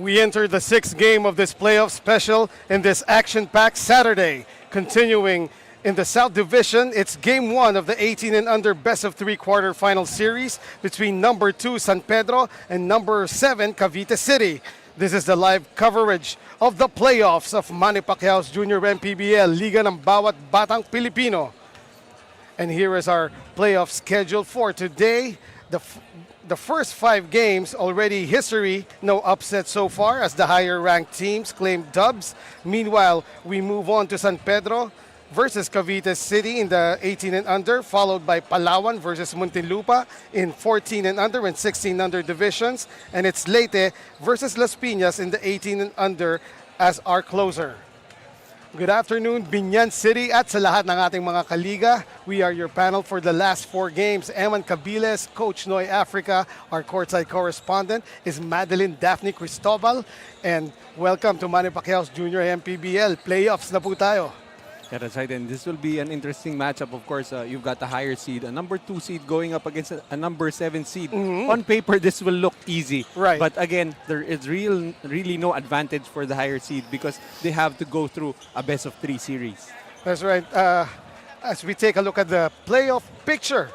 We enter the sixth game of this playoff special in this action-packed Saturday. Continuing in the South Division, it's game one of the 18 and under best of three quarterfinal series between number 2 San Pedro and number 7 Cavite City. This is the live coverage of the playoffs of Manny Pacquiao's Junior MPBL, Liga ng Bawat Batang Pilipino. And here is our playoff schedule for today. The first 5 games already history, no upset so far as the higher ranked teams claim dubs. Meanwhile, we move on to San Pedro versus Cavite City in the 18 and under, followed by Palawan versus Muntinlupa in 14 and under and 16 under divisions, and it's Leyte versus Las Piñas in the 18 and under as our closer. Good afternoon, Biñan City at sa lahat ng ating mga kaliga. We are your panel for the last 4 games. Eman Cabiles, Coach Noy Africa. Our courtside correspondent is Madeline Daphne Cristobal. And welcome to Manny Pacquiao's Junior MPBL. Playoffs na po tayo. Yeah, that's right. And this will be an interesting matchup. Of course, you've got a higher seed, a number 2 seed going up against a number 7 seed. On paper, this will look easy. Right. But again, there is really no advantage for the higher seed because they have to go through a best of 3 series. That's right. As we take a look at the playoff picture.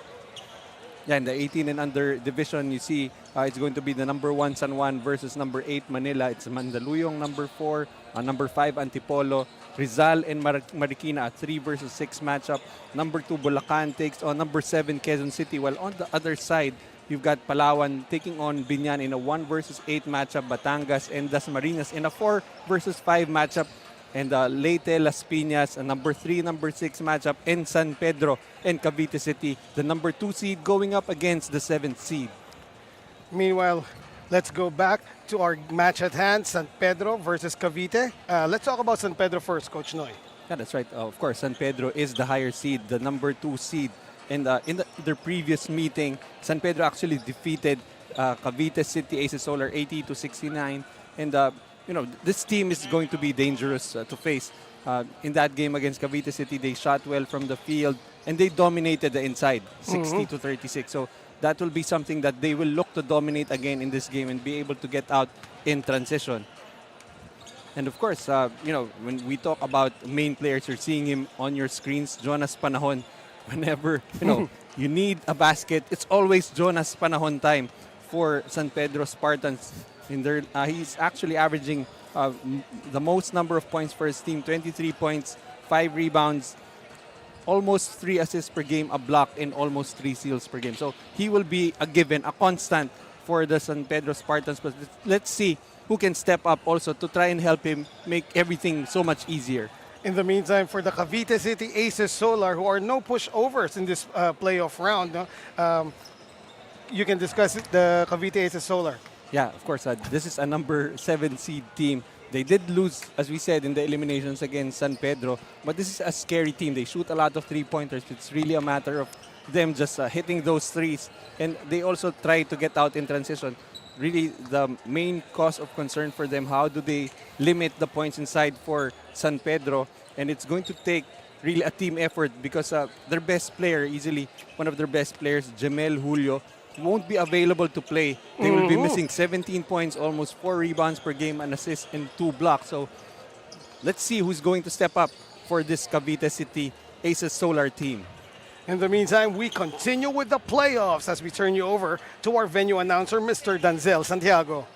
Yeah, in the 18 and under division, you see it's going to be the number 1 San Juan versus number 8 Manila. It's Mandaluyong number 4, number 5 Antipolo, Rizal and Marikina, a 3 versus 6 matchup. Number 2 Bulacan takes on number 7 Quezon City. While on the other side, you've got Palawan taking on Biñan in a 1 versus 8 matchup. Batangas and Dasmariñas in a 4 versus 5 matchup. And Leyte, Las Piñas, a number 3, number 6 matchup. And San Pedro and Cavite City, the number 2 seed going up against the 7th seed. Meanwhile, let's go back to our match at hand, San Pedro versus Cavite. Let's talk about San Pedro first, Coach Noy. Yeah, that's right. Of course, San Pedro is the higher seed, the number 2 seed. And in their previous meeting, San Pedro actually defeated Cavite City Aces Solar 80-69. And this team is going to be dangerous to face. In that game against Cavite City, they shot well from the field and they dominated the inside, 60-36. So that will be something that they will look to dominate again in this game and be able to get out in transition. And of course, when we talk about main players, you're seeing him on your screens, Jonas Panahon. Whenever, you need a basket, it's always Jonas Panahon time for San Pedro Spartans. He's actually averaging the most number of points for his team, 23 points, 5 rebounds, almost 3 assists per game, a block, and almost 3 steals per game. So he will be a given, a constant for the San Pedro Spartans. But let's see who can step up also to try and help him make everything so much easier. In the meantime, for the Cavite City Aces Solar, who are no pushovers in this playoff round, you can discuss the Cavite Aces Solar. Yeah, of course. This is a number 7 seed team. They did lose, as we said, in the eliminations against San Pedro. But this is a scary team. They shoot a lot of 3-pointers. It's really a matter of them just hitting those threes. And they also try to get out in transition. Really, the main cause of concern for them, how do they limit the points inside for San Pedro? And it's going to take really a team effort because their best player, easily one of their best players, Jamel Julio, won't be available to play. They will be missing 17 points, almost 4 rebounds per game, an assist, and 2 blocks. So let's see who's going to step up for this Cavite City Aces Solar team. In the meantime, we continue with the playoffs as we turn you over to our venue announcer, Mr. Danzel Santiago.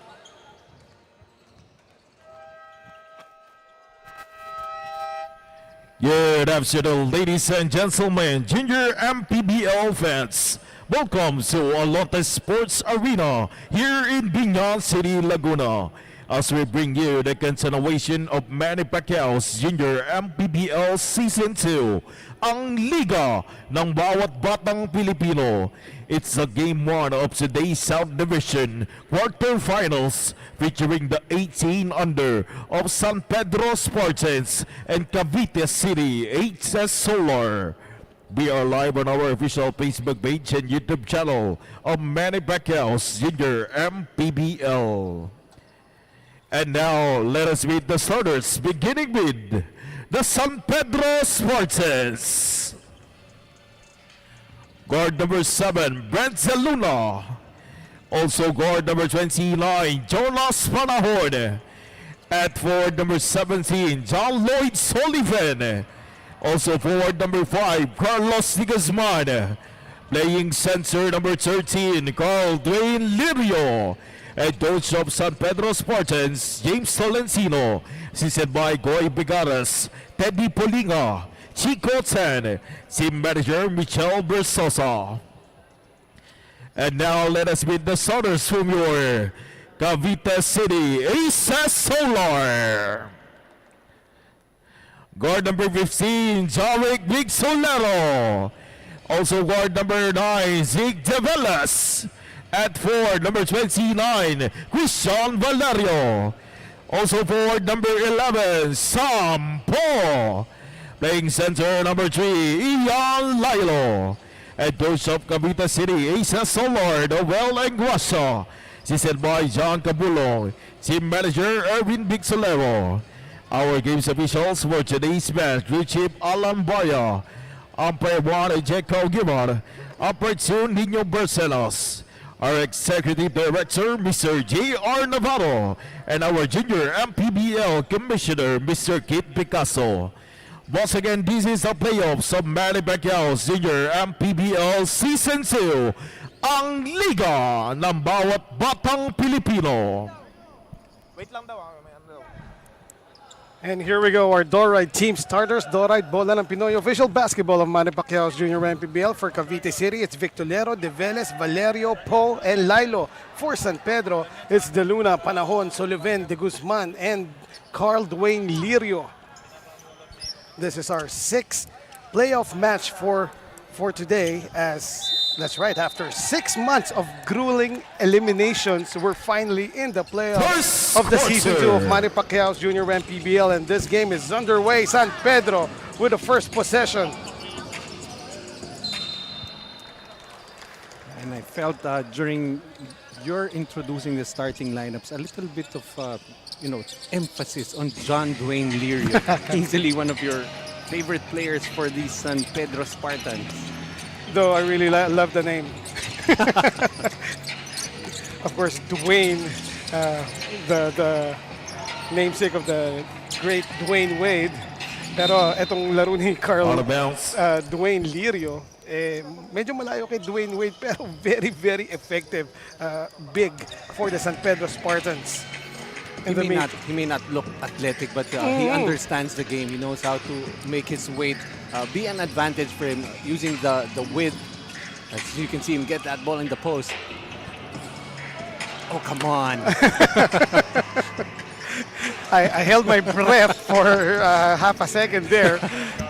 Good afternoon, ladies and gentlemen, Junior MPBL fans. Welcome to Alonte Sports Arena here in Biñan City, Laguna, as we bring you the continuation of Manny Pacquiao's Junior MPBL Season 2, ang Liga ng Bawat Batang Pilipino. It's a Game 1 of today's South Division quarterfinals featuring the 18 under of San Pedro Spartans and Cavite City Aces Solar. We are live on our official Facebook page and YouTube channel of Manny Pacquiao's Junior MPBL. And now, let us meet the starters, beginning with the San Pedro Spartans. Guard number 7, Brent Zeluna. Also guard number 29, Jonas Panahon. At forward number 17, John Lloyd Sullivan. Also forward number 5, Carlos De Guzman. Playing center number 13, Carl Dwayne Lirio. And coach of San Pedro Spartans, James Tolentino. Assisted by Goy Bigaras, Teddy Polinga, Chico Tan, team manager Michelle Bersosa. And now let us meet the starters from your Cavite City Aces Solar. Guard number 15, Jarek Big Solero. Also guard number 9, Zig Develas. At forward number 29, Christian Valerio. Also forward number 11, Sam Paul. Playing center number 3, Ian Lilo. And coach of Cavite City Aces Solar, Noel Enguasa. Assisted by John Cabulong. Team manager Erwin Big Solero. Our games officials for today's match, Blue Chip Alan Baya. Umpire 1, Jacob Gimon. Umpire 2, Nino Barcelos. Our Executive Director, Mr. J.R. Navarro. And our Junior MPBL Commissioner, Mr. Kit Picasso. Once again, this is the playoffs of Manny Pacquiao's Junior MPBL Season 2. Ang Liga ng Bawat Batang Pilipino. Wait lang daw. May ano daw. And here we go, our Dorite team starters. Dorite, Bola ng Pinoy, official basketball of Manny Pacquiao's Junior MPBL. For Cavite City, it's Victolero, De Veles, Valerio, Poe, and Lilo. For San Pedro, it's De Luna, Panahon, Sullivan, De Guzman, and Carl Dwayne Lirio. This is our 6th playoff match for today, as that's right, after 6 months of grueling eliminations, we're finally in the playoffs of the season 2 of Manny Pacquiao's Junior MPBL, and this game is underway. San Pedro with the first possession. And I felt during your introducing the starting lineups, a little bit of emphasis on John Dwayne Lirio, easily one of your favorite players for the San Pedro Spartans. Though I really love the name. Of course, Dwayne, the namesake of the great Dwayne Wade. Pero etong laro ni Carl Dwayne Lirio, medyo malayo kay Dwayne Wade, pero very, very effective. Big for the San Pedro Spartans. He may not look athletic, but he understands the game. He knows how to make his weight be an advantage for him, using the width. As you can see him get that ball in the post. Oh, come on. I held my breath for half a second there,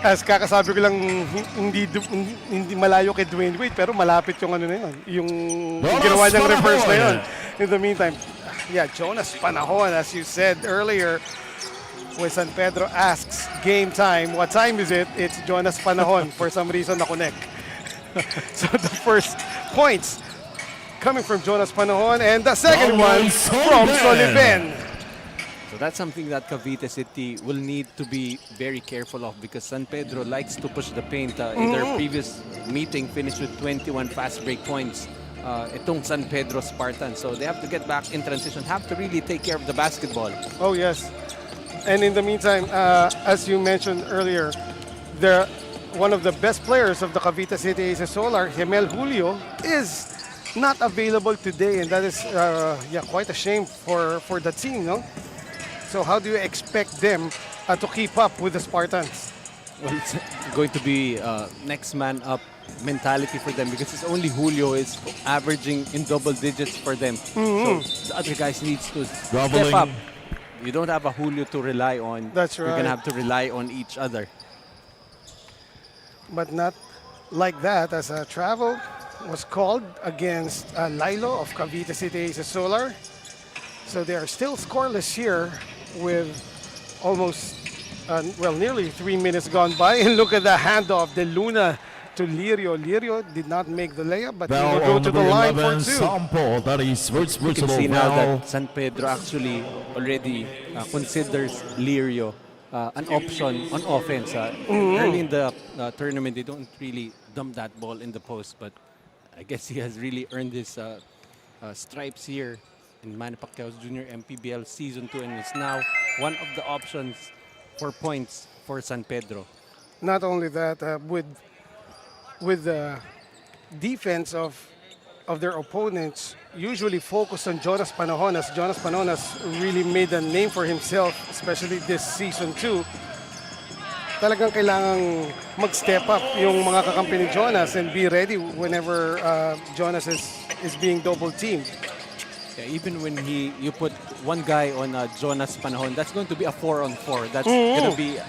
as kakasabi ko lang hindi malayo kay Dwayne Wade, pero malapit yung ano na yun, yung ginawa niyang reverse na yun. In the meantime, yeah, Jonas Panahon, as you said earlier, when San Pedro asks game time, what time is it? It's Jonas Panahon. For some reason, na-connect. So the first points coming from Jonas Panahon, and the second one from Sullivan. So that's something that Cavite City will need to be very careful of, because San Pedro likes to push the paint. In their previous meeting, finished with 21 fast break points. Itong San Pedro Spartans. So they have to get back in transition, have to really take care of the basketball. Oh, yes. And in the meantime, as you mentioned earlier, one of the best players of the Cavite City Aces Solar, Gemel Julio, is not available today, and that is quite a shame for the team, no? So how do you expect them to keep up with the Spartans? Well, it's going to be next man up mentality for them, because it's only Julio is averaging in double digits for them. So the other guys needs to step up. You don't have a Julio to rely on. That's right. You're going to have to rely on each other. But not like that, as a travel was called against Lilo of Cavite City Aces Solar. So they are still scoreless here with almost, nearly 3 minutes gone by. And look at the handoff, De Luna to Lirio. Lirio did not make the layup, but he will go to the line for 2. Sample, that is first You can see personal now foul. that San Pedro actually already considers Lirio an option on offense. Early in the tournament, they don't really dump that ball in the post, but I guess he has really earned his stripes here in Manny Pacquiao's Junior MPBL Season 2 and is now one of the options for points for San Pedro. Not only that, with the defense of their opponents, usually focused on Jonas Panahon, as Jonas Panahon has really made a name for himself, especially this Season 2. Talagang kailangang mag-step up yung mga kakampi ni Jonas and be ready whenever Jonas is being double-teamed. Yeah, even when you put one guy on Jonas Panahon, that's going to be a 4-on-4. That's going to be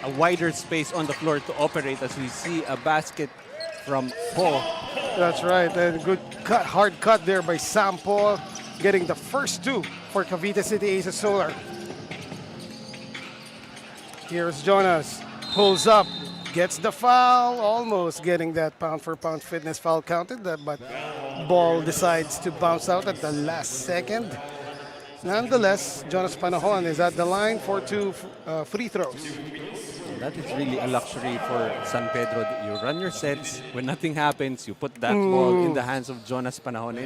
a wider space on the floor to operate as we see a basket from Paul. That's right, and good cut, hard cut there by Sam Paul, getting the first two for Cavite City Aces Solar. Here's Jonas, pulls up, gets the foul, almost getting that pound-for-pound fitness foul counted, but ball decides to bounce out at the last second. Nonetheless, Jonas Panahon is at the line for two free throws. That is really a luxury for San Pedro. You run your sets. When nothing happens, you put that ball in the hands of Jonas Panahon.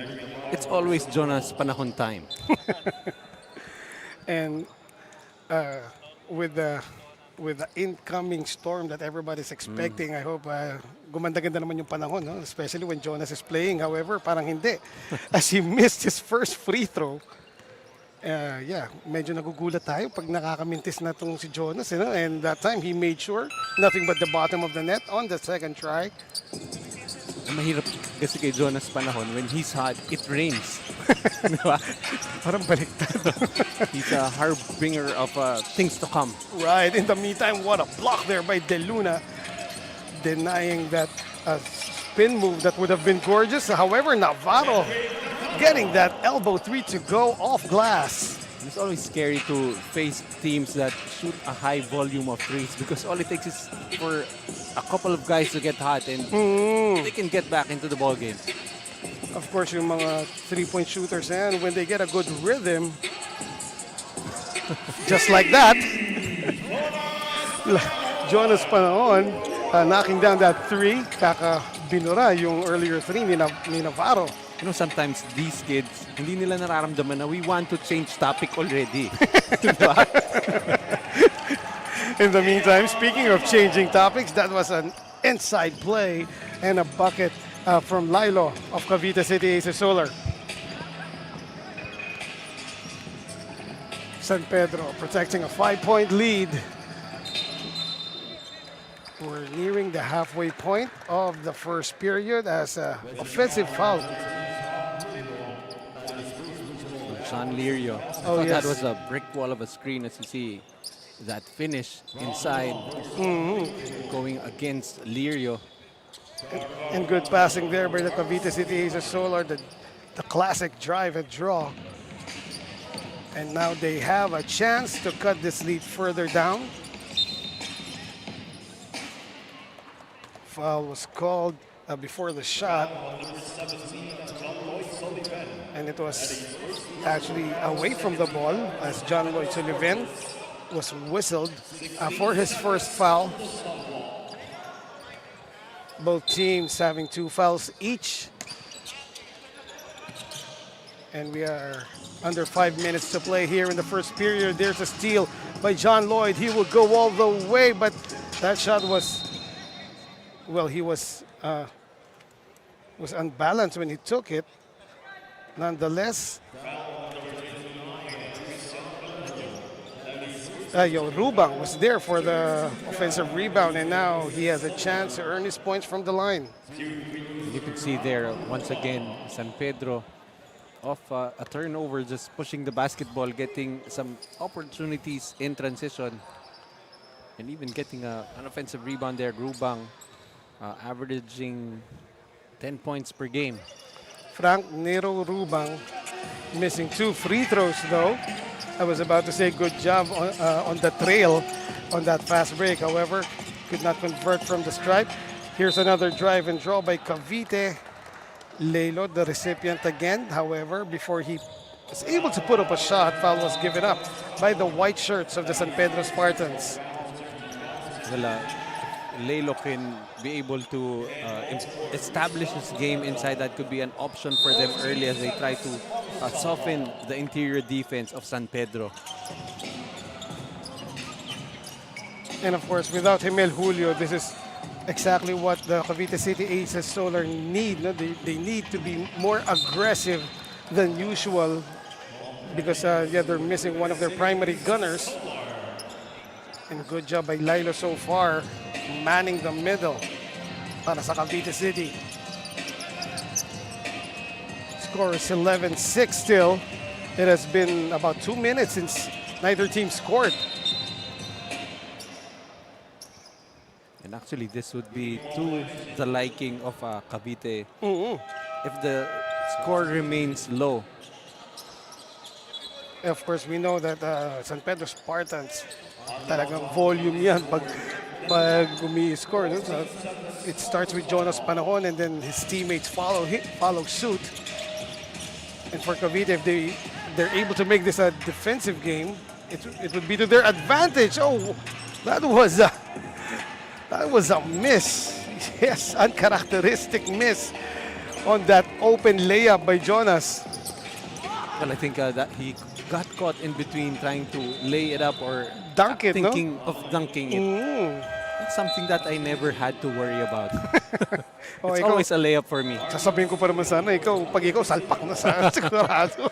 It's always Jonas Panahon time. And with the incoming storm that everybody's expecting, I hope gumanda-ganda naman yung panahon, no? Especially when Jonas is playing. However, parang hindi. As he missed his first free throw, medyo nagugulat tayo pag nakakamintis na itong si Jonas. You know? And that time, he made sure nothing but the bottom of the net on the second try. Ang mahirap kasi kay Jonas Panahon, when he's hot, it rains. Parang baliktad. He's a harbinger of things to come. Right. In the meantime, what a block there by De Luna, denying that spin move that would have been gorgeous. However, Navarro getting that elbow three to go off glass. It's always scary to face teams that shoot a high volume of threes because all it takes is for a couple of guys to get hot and they can get back into the ball game. Of course, yung mga three-point shooters, and when they get a good rhythm, just like that, Jonas Panahon knocking down that three, kaka-binura yung earlier three ni Navarro. You know, sometimes these kids, hindi nila nararamdaman na we want to change topic already. In the meantime, speaking of changing topics, that was an inside play and a bucket from Lilo of Cavite City Aces Solar. San Pedro protecting a 5-point lead. We're nearing the halfway point of the first period as an offensive foul. Sean Lirio. Oh, yes. That was a brick wall of a screen as you see that finish inside going against Lirio. And good passing there by the Cavite City Aces Solar, the classic drive and draw. And now they have a chance to cut this lead further down. Foul was called before the shot. And it was actually away from the ball as John Lloyd Sullivan was whistled for his first foul. Both teams having 2 fouls each. And we are under 5 minutes to play here in the first period. There's a steal by John Lloyd. He will go all the way, but that shot was, well, he was unbalanced when he took it. Nonetheless, Rubang was there for the offensive rebound, and now he has a chance to earn his points from the line. You can see there, once again, San Pedro off a turnover, just pushing the basketball, getting some opportunities in transition, and even getting an offensive rebound there. Rubang averaging 10 points per game. Frank Nero Rubang missing 2 free throws, though. I was about to say good job on the trail on that fast break. However, could not convert from the stripe. Here's another drive and draw by Cavite. Lelo, the recipient again. However, before he was able to put up a shot, foul was given up by the white shirts of the San Pedro Spartans. Well, Lalo can be able to establish his game inside, that could be an option for them early as they try to soften the interior defense of San Pedro. And of course, without Himel Julio, this is exactly what the Cavite City Aces Solar need. No? They need to be more aggressive than usual because yeah, they're missing one of their primary gunners. And good job by Lilo so far, manning the middle para sa Cavite City. Score is 11-6 still. It has been about 2 minutes since neither team scored. And actually, this would be to the liking of Cavite if the score remains low. Of course, we know that San Pedro Spartans, talagang volume yan pag umi-score. No? So it starts with Jonas Panahon and then his teammates follow suit. And for Cavite, if they're able to make this a defensive game, it would be to their advantage. Oh, that was a miss. Yes, uncharacteristic miss on that open layup by Jonas. Well, I think that he got caught in between trying to lay it up or Dunk it, no? thinking of dunking it. That's something that I never had to worry about. Oh, It's ikaw, always a layup for me. sasabihin ko pa naman sana, pag ikaw, salpak na sana, sigurado.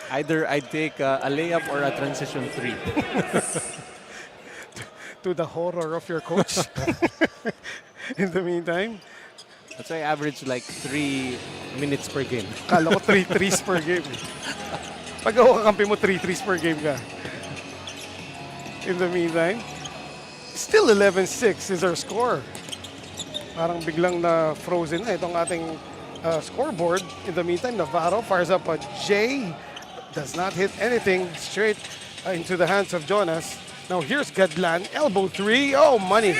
Either I'd take a layup or a transition 3. To the horror of your coach. In the meantime, That's why I average like 3 minutes per game. kala ko 3 threes per game. Pag ako kakampi mo, 3 threes per game ka. In the meantime, still 11-6 is our score. Parang biglang na frozen na itong ating scoreboard. In the meantime, Navarro fires up a J. Does not hit anything, straight into the hands of Jonas. Now here's Gadlan, elbow 3. Oh, money.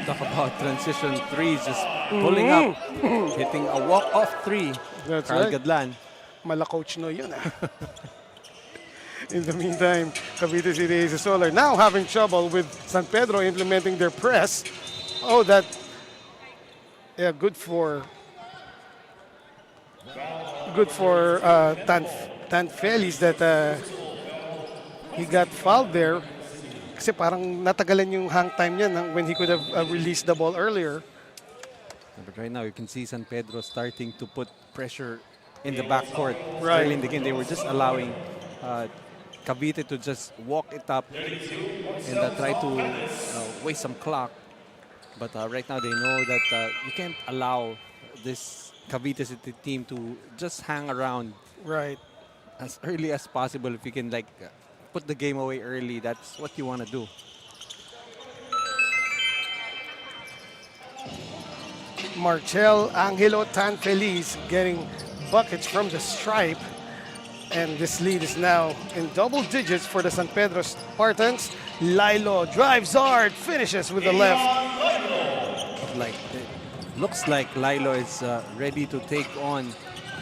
Talk about transition 3s, just pulling up, hitting a walk-off 3. That's Carl right. Gadlan. Mala coach no yun. In the meantime, Cavite City Aces Solar now having trouble with San Pedro implementing their press. Oh, that, yeah, good for Tanfelis that he got fouled there. Kasi parang natagalan yung hang time niya when he could have released the ball earlier. But right now, you can see San Pedro starting to put pressure in the backcourt. Right. Early in the game, they were just allowing Cavite to just walk it up and try to waste some clock. But right now, they know that you can't allow this Cavite City team to just hang around Right. as early as possible. If you can put the game away early, that's what you want to do. Marcel Angelo Tanfeliz getting buckets from the stripe. And this lead is now in double digits for the San Pedro Spartans. Lilo drives hard, finishes with the left. Looks like Lilo is ready to take on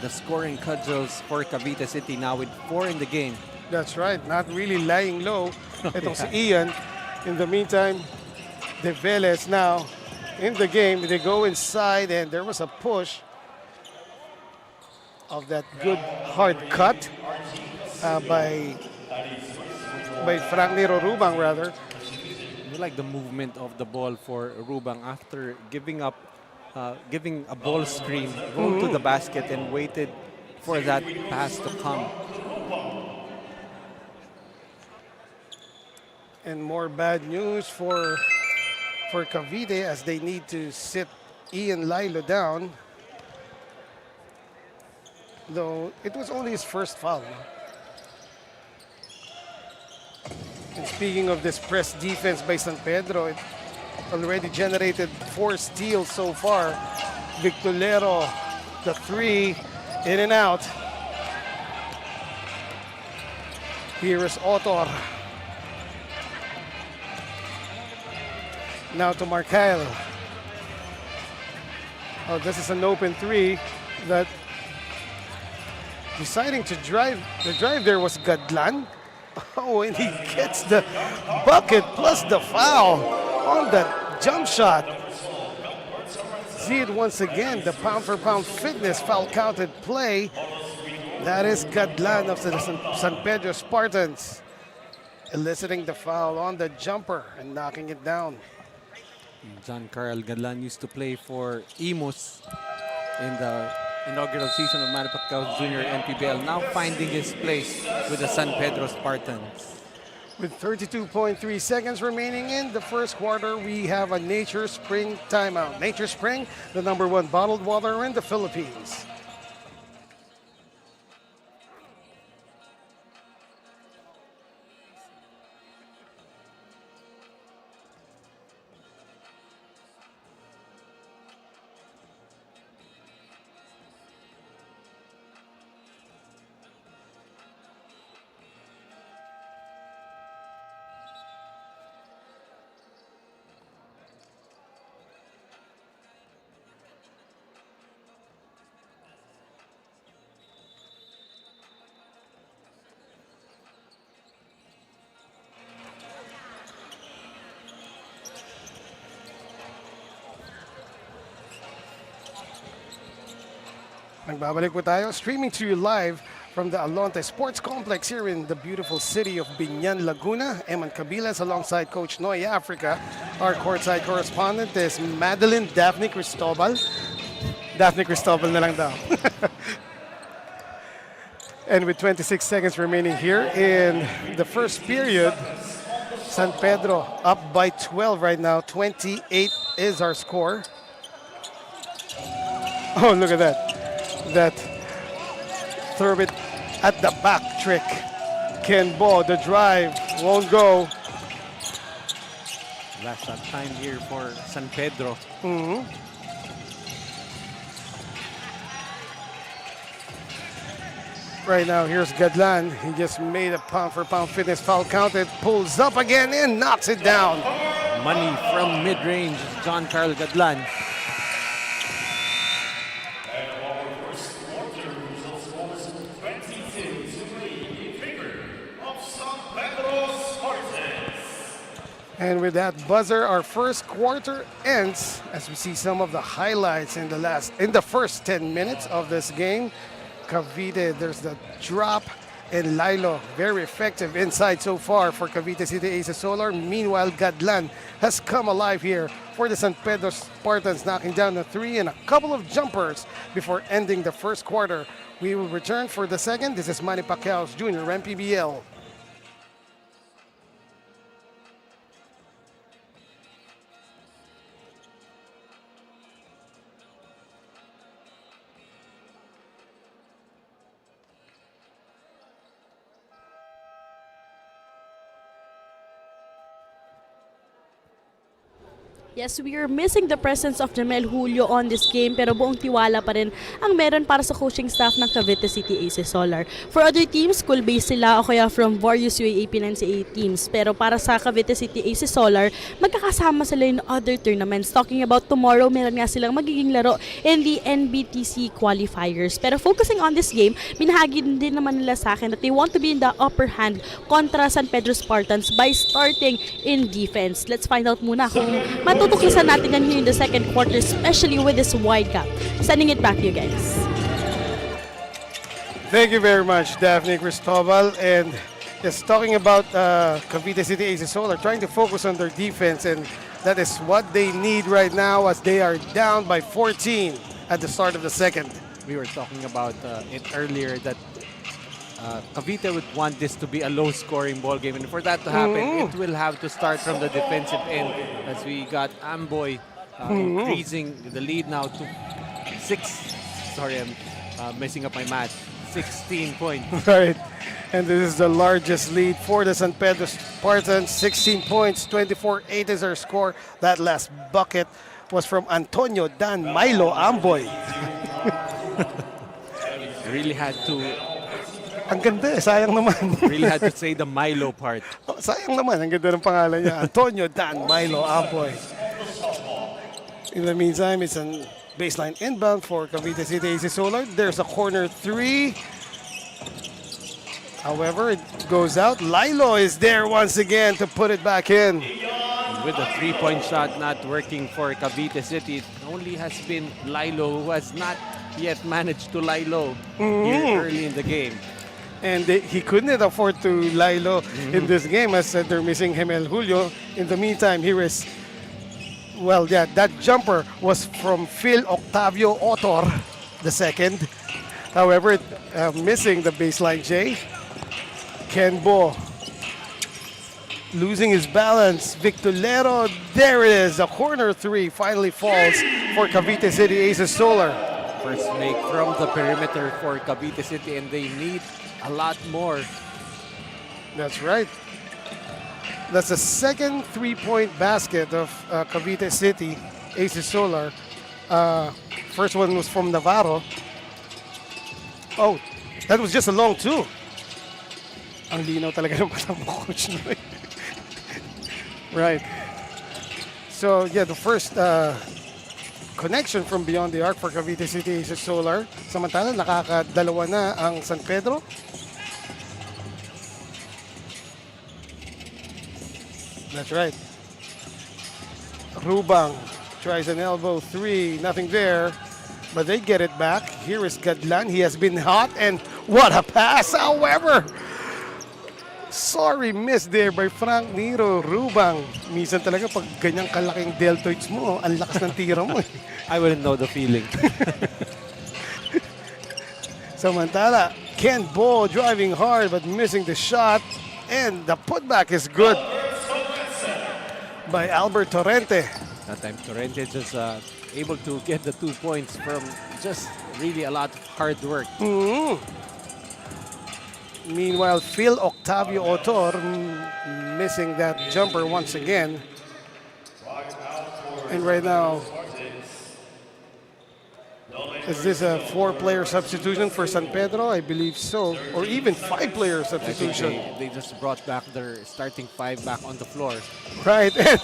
the scoring cudgels for Cavite City now with 4 in the game. That's right, not really lying low. Itong si Ian. In the meantime, De Velez now in the game. They go inside and there was a push of that good hard cut by Frank Nero Rubang rather. I like the movement of the ball for Rubang after giving up, giving a ball screen, going to the basket and waited for that pass to come. And more bad news for Cavite as they need to sit Ian Lilo down. Though it was only his first foul. And speaking of this press defense by San Pedro, it already generated 4 steals so far. Victolero, the 3, in and out. Here is Otor. Now to Markel. Oh, this is an open 3 that deciding to drive. The drive there was Gadlan. Oh, and he gets the bucket plus the foul on that jump shot. See it once again, the pound-for-pound fitness foul-counted play. That is Gadlan of the San Pedro Spartans, eliciting the foul on the jumper and knocking it down. John Carl Gadlan used to play for Imus in the inaugural season of Manny Pacquiao's Junior MPBL, now finding his place with the San Pedro Spartans. With 32.3 seconds remaining in the first quarter, we have a Nature Spring timeout. Nature Spring, the #1 bottled water in the Philippines. Nagbabalik po tayo, streaming to you live from the Alonte Sports Complex here in the beautiful city of Biñan, Laguna. Eman Cabilas alongside Coach Noy Africa. Our courtside correspondent is Madeline Daphne Cristobal. Daphne Cristobal na lang daw. And with 26 seconds remaining here in the first period, San Pedro up by 12 right now. 28 is our score. Oh, look at that. That throw it at the back trick. Ken Bo, the drive won't go. Last shot time here for San Pedro. Right now, here's Gadlan. He just made a pound-for-pound fitness foul counted, pulls up again and knocks it down. Money from mid-range, John Carl Gadlan. And with that buzzer, our first quarter ends as we see some of the highlights in the first 10 minutes of this game. Cavite, there's the drop, and Lilo, very effective inside so far for Cavite City Aces Solar. Meanwhile, Gadlan has come alive here for the San Pedro Spartans, knocking down the three and a couple of jumpers before ending the first quarter. We will return for the second. This is Manny Pacquiao's Junior MPBL. Yes, we are missing the presence of Jamel Julio on this game, pero buong tiwala pa rin ang meron para sa coaching staff ng Cavite City Aces Solar. For other teams, school-based sila o kaya from various UAAP and NCAA teams. Pero para sa Cavite City Aces Solar, magkakasama sila in other tournaments. Talking about tomorrow, meron nga silang magiging laro in the NBTC qualifiers. Pero focusing on this game, binahagi din naman nila sa akin that they want to be in the upper hand kontra San Pedro Spartans by starting in defense. Let's find out muna kung matutuklasan natin yan here in the second quarter, especially with this wide gap. Sending it back to you guys. Thank you very much, Daphne Cristobal. And just talking about Cavite City Aces Solar, trying to focus on their defense, and that is what they need right now as they are down by 14 at the start of the second. We were talking about it earlier that Cavite would want this to be a low-scoring ball game, and for that to happen, it will have to start from the defensive end. As we got Amboy increasing the lead now to 6. Sorry, I'm messing up my math. 16 points. Right, and this is the largest lead for the San Pedro Spartans. 16 points, 24-8 is our score. That last bucket was from Antonio Dan Milo Amboy. Really had to. Ang ganda eh, sayang naman. Really had to say the Milo part. Oh, sayang naman, ang ganda ng pangalan niya. Antonio Dan Milo Amboy. In the meantime, it's a baseline inbound for Cavite City Aces Solar. There's a corner three. However, it goes out. Lilo is there once again to put it back in. with the three-point shot not working for Cavite City, it only has been Lilo who has not yet managed to lie low here early in the game. And he couldn't afford to lie low in this game as they're missing Hemel Julio. In the meantime, here is, well, yeah, that jumper was from Phil Octavio Otor, the second. However, missing the baseline J. Kenbo losing his balance. Victolero, there it is. The corner three finally falls for Cavite City Aces Solar. First make from the perimeter for Cavite City, and they need a lot more. That's right. That's the second three-point basket of Cavite City Aces Solar. First one was from Navarro. Oh, that was just a long two. Ang linaw talaga ng mata mo, Coach Noy. Right. So, yeah, the first connection from beyond the arc for Cavite City Aces Solar. Samantala, nakakadalawa na ang San Pedro. That's right. Rubang tries an elbow three, nothing there, but they get it back. Here is Gadlan. He has been hot, and what a pass, however. Sorry miss there by Frank Nero. Rubang. Minsan talaga pag ganyang kalaking deltoids mo, ang lakas ng tira mo. I wouldn't know the feeling. Samantala, Ken Bo driving hard but missing the shot, and the putback is good by Albert Torrente. That time Torrente just able to get the 2 points from just really a lot of hard work. Meanwhile, Phil Octavio Otor missing that jumper once again. And right now, is this a 4-player substitution for San Pedro? I believe so. Or even 5-player I think substitution. they just brought back their starting 5 back on the floor. Right. And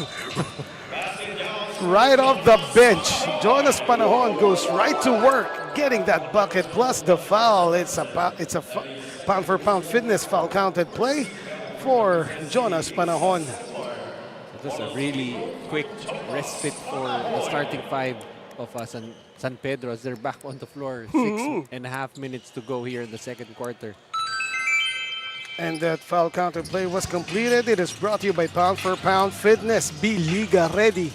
right off the bench, Jonas Panahon goes right to work, getting that bucket plus the foul. It's a pound-for-pound fitness foul counted play for Jonas Panahon. Just a really quick respite for the starting 5 of San Pedro as they're back on the floor. 6.5 minutes to go here in the second quarter. And that foul counter play was completed. It is brought to you by Pound for Pound Fitness. Be Liga ready.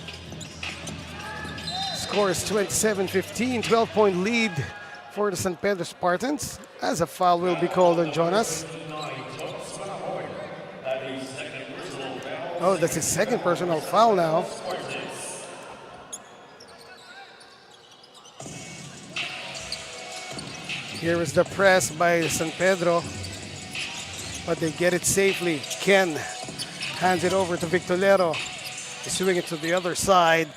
Score is 27-15, 12-point lead for the San Pedro Spartans, as a foul will be called on Jonas. Oh, that's his second personal foul now. Here is the press by San Pedro, but they get it safely. Ken hands it over to Victolero. He's swinging it to the other side.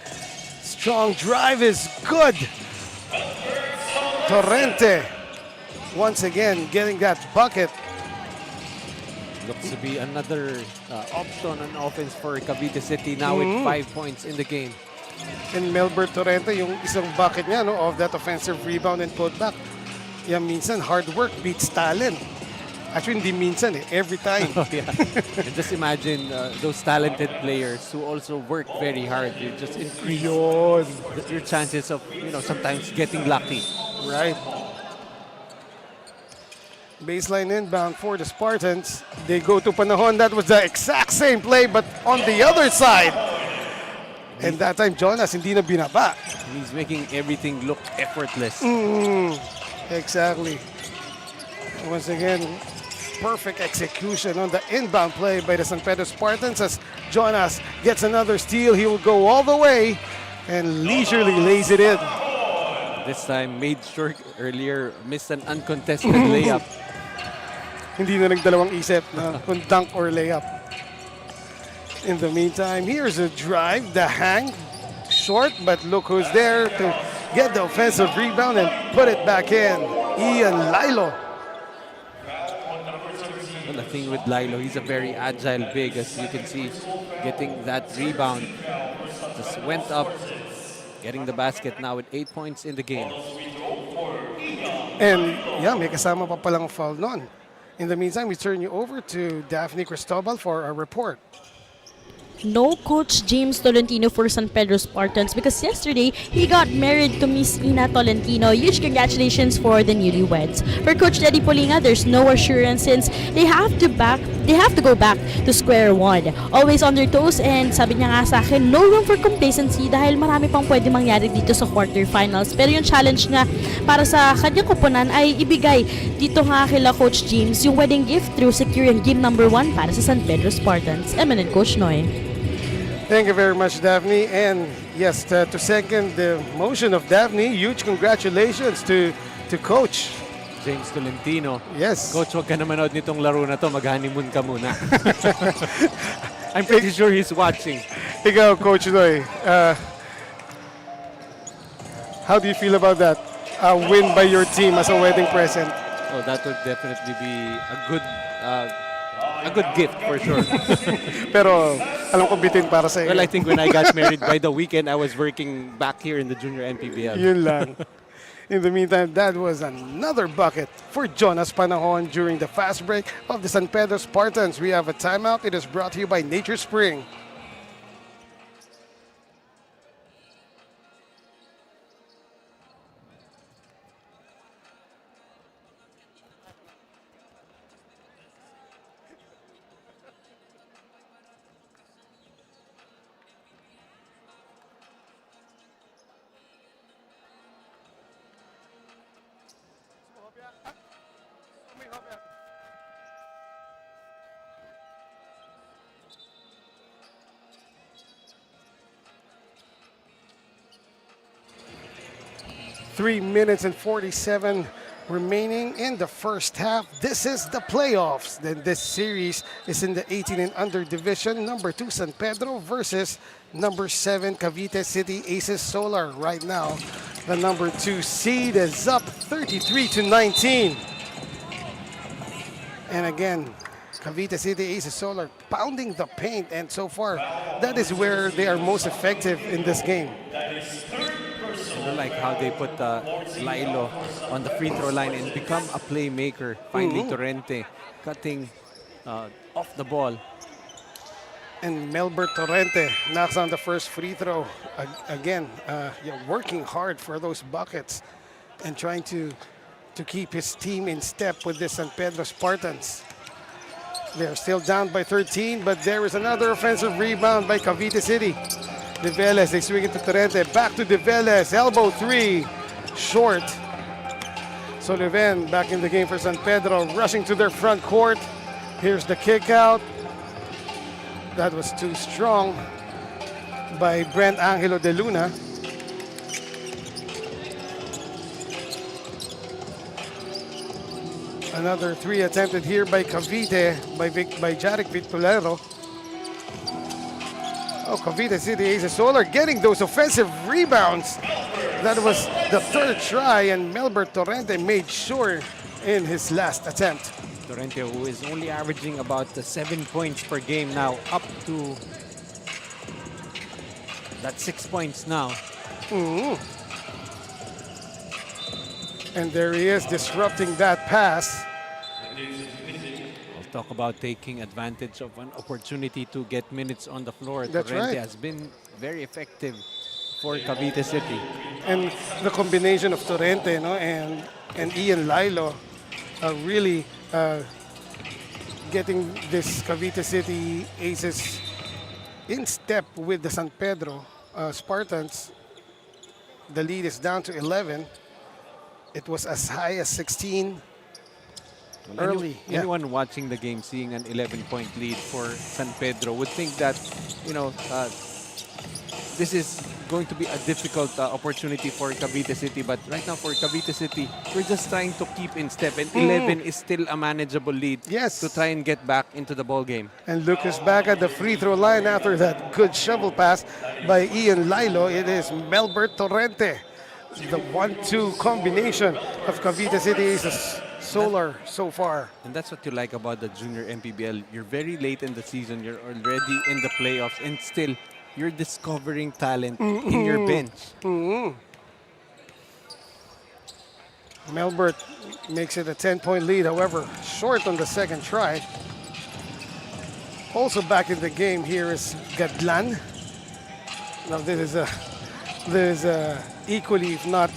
Strong drive is good. Torrente once again getting that bucket. Looks to be another option on offense for Cavite City now with 5 points in the game. And Melbert Torrente, yung isang bucket niya, no, of that offensive rebound and putback. Yan minsan, hard work beats talent. Actually, hindi minsan every time. Oh, yeah. And just imagine those talented players who also work very hard. You just increase your chances of, sometimes getting lucky. Right. Baseline inbound for the Spartans. They go to Panahon. That was the exact same play, but on the other side. And that time, Jonas hindi na binaba. He's making everything look effortless. Exactly. Once again, perfect execution on the inbound play by the San Pedro Spartans as Jonas gets another steal. He will go all the way and leisurely lays it in. This time, made sure earlier, missed an uncontested layup. Hindi na nagdalawang isip na kung dunk or layup. In the meantime, here's a drive, the hang, short, but look who's there to get the offensive rebound and put it back in. Ian Lilo. Well, the thing with Lilo, he's a very agile big, as you can see, getting that rebound. Just went up, getting the basket now with 8 points in the game. And yeah, may kasama pa palang foul nun. In the meantime, we turn you over to Daphne Cristobal for a report. no Coach James Tolentino for San Pedro Spartans because yesterday he got married to Miss Ina Tolentino. Huge congratulations for the newlyweds. For Coach Teddy Polinga, there's no assurance since they have to go back to square one. Always on their toes, and sabi niya nga sa akin, no room for complacency dahil marami pang pwede mangyari dito sa quarterfinals. Pero yung challenge niya para sa kanyang kupunan ay ibigay dito nga kila Coach James yung wedding gift through securing game number 1 para sa San Pedro Spartans. Eminent Coach Noy. Thank you very much, Daphne. And yes, to second the motion of Daphne, huge congratulations to Coach. James Tolentino. Yes. Coach, huwag ka na manood nitong laro na to. Mag-honeymoon ka muna. I'm pretty sure he's watching. Ikaw, Coach Noy, how do you feel about that? A win by your team as a wedding present. Oh, that would definitely be a good gift for sure. Pero alam ko bitin para sa iyo. Well, I think when I got married by the weekend, I was working back here in the junior MPBL. Yun lang. In the meantime, that was another bucket for Jonas Panahon during the fast break of the San Pedro Spartans. We have a timeout. It is brought to you by Nature Spring. Three minutes and 47 remaining in the first half. This is the playoffs. Then this series is in the 18 and under division. Number 2 San Pedro versus number 7 Cavite City Aces Solar. Right now, the number 2 seed is up 33-19. And again, Cavite City Aces Solar pounding the paint, and so far, that is where they are most effective in this game. I don't like how they put Lilo on the free throw line and become a playmaker. Finally, Torrente cutting off the ball. And Melbert Torrente knocks on the first free throw. Again, working hard for those buckets and trying to keep his team in step with the San Pedro Spartans. They're still down by 13, but there is another offensive rebound by Cavite City. De Velez, they swing it to Torrente. Back to De Velez, elbow three, short. So Leven back in the game for San Pedro, rushing to their front court. Here's the kick out. That was too strong by Brent Angelo de Luna. Another three attempted here by Cavite, by Jarek Vitulero. Oh, Cavite City Aces Solar getting those offensive rebounds. That was the third try, and Melbert Torrente made sure in his last attempt. Torrente, who is only averaging about 7 points per game now, up to that 6 points now. And there he is disrupting that pass. Talk about taking advantage of an opportunity to get minutes on the floor. That's Torrente right. has been very effective for Cavite City. And the combination of Torrente and Ian Lilo are really getting this Cavite City Aces in step with the San Pedro Spartans. The lead is down to 11. It was as high as 16 early. Anyone watching the game seeing an 11-point lead for San Pedro would think that, this is going to be a difficult opportunity for Cavite City. But right now for Cavite City, we're just trying to keep in step. And 11 is still a manageable lead to try and get back into the ball game. And Lucas back at the free throw line after that good shovel pass by Ian Lilo. It is Melbert Torrente. The 1-2 combination of Cavite City Aces Solar so far. And that's what you like about the junior MPBL. You're very late in the season. You're already in the playoffs. And still, you're discovering talent in your bench. Melbert makes it a 10-point lead, however, short on the second try. Also back in the game here is Gadlan. Now this is a equally, if not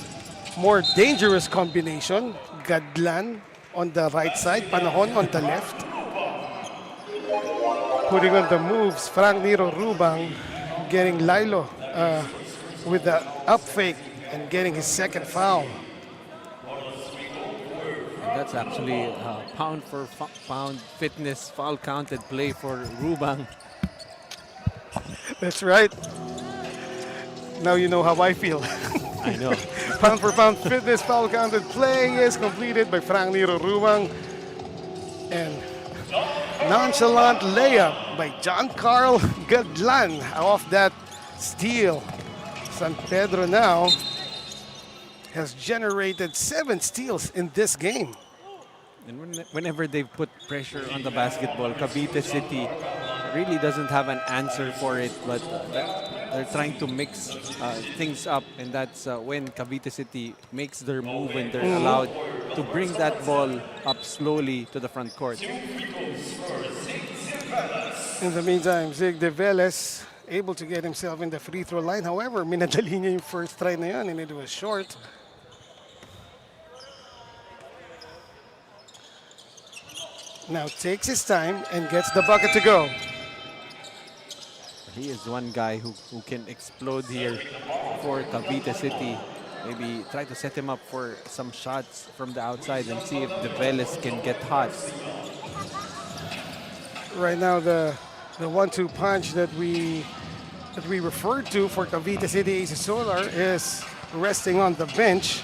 more dangerous combination. Gadlan on the right side, Panahon on the left. Putting on the moves, Frank Nero Rubang getting Lilo with the up fake and getting his second foul. And that's actually a pound for pound fitness foul counted play for Rubang. That's right. Now you know how I feel. I know. Pound for pound fitness foul counted play is completed by Frank Nero Rubang. And nonchalant layup by John Carl Gadlan off that steal. San Pedro now has generated 7 steals in this game. And whenever they put pressure on the basketball, Cavite City really doesn't have an answer for it, but they're trying to mix things up, and that's when Cavite City makes their move and they're allowed to bring that ball up slowly to the front court. In the meantime, Zig De Velez able to get himself in the free throw line. However, minadali niya yung first try na yun and it was short. Now takes his time and gets the bucket to go. He is one guy who can explode here for Cavite City. Maybe try to set him up for some shots from the outside and see if De Velez can get hot. Right now, the 1-2 punch that we referred to for Cavite City AC Solar is resting on the bench.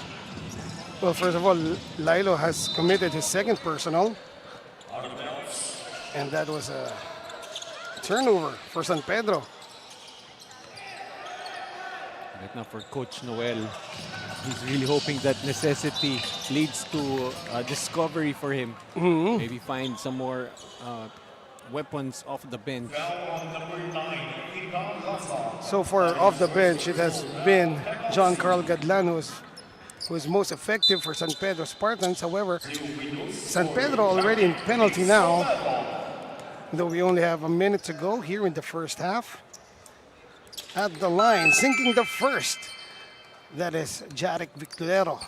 Well, first of all, Lilo has committed his second personal. And that was a turnover for San Pedro. Right now for Coach Noel, he's really hoping that necessity leads to a discovery for him. Maybe find some more weapons off the bench. So far off the bench, it has been John Carl Gadlan who is most effective for San Pedro Spartans. However, San Pedro already in penalty now, though we only have a minute to go here in the first half. At the line, sinking the first, that is Jarek Victorero.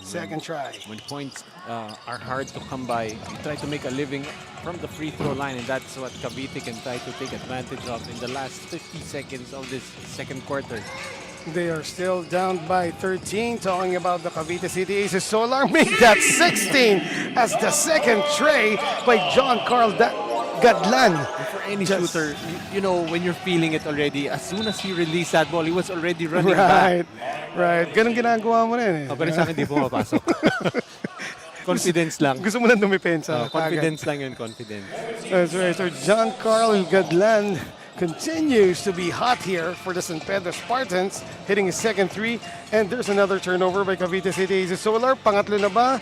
Second try. When points are hard to come by, you try to make a living from the free throw line, and that's what Cavite can try to take advantage of in the last 50 seconds of this second quarter. They are still down by 13. Talking about the Cavite City Aces, Solar made that 16 as the second tray by John Carl Gadlan. And for any shooter, you know, when you're feeling it already, as soon as he released that ball, he was already running back. Right. Ganun ginagawa mo rin eh. Pero sa akin, di pumapasok. Confidence lang. Gusto mo lang dumipensa. Confidence lang yun, confidence. That's right. So John Carl Gadlan continues to be hot here for the San Pedro Spartans, hitting his second three. And there's another turnover by Cavite City AC Solar. Pangatlo na ba?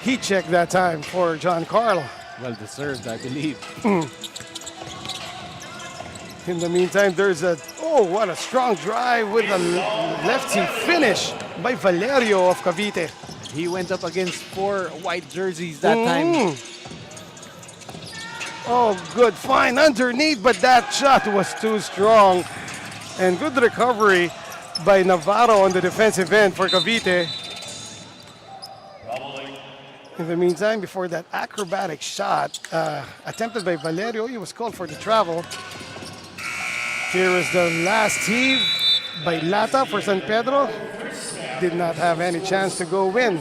He checked that time for John Carl. Well deserved, I believe. In the meantime, there's what a strong drive with a lefty finish by Valerio of Cavite. He went up against 4 white jerseys that time. Oh, good find underneath, but that shot was too strong. And good recovery by Navarro on the defensive end for Cavite. In the meantime, before that acrobatic shot attempted by Valerio, he was called for the travel. Here is the last heave by Lata for San Pedro. Did not have any chance to go in.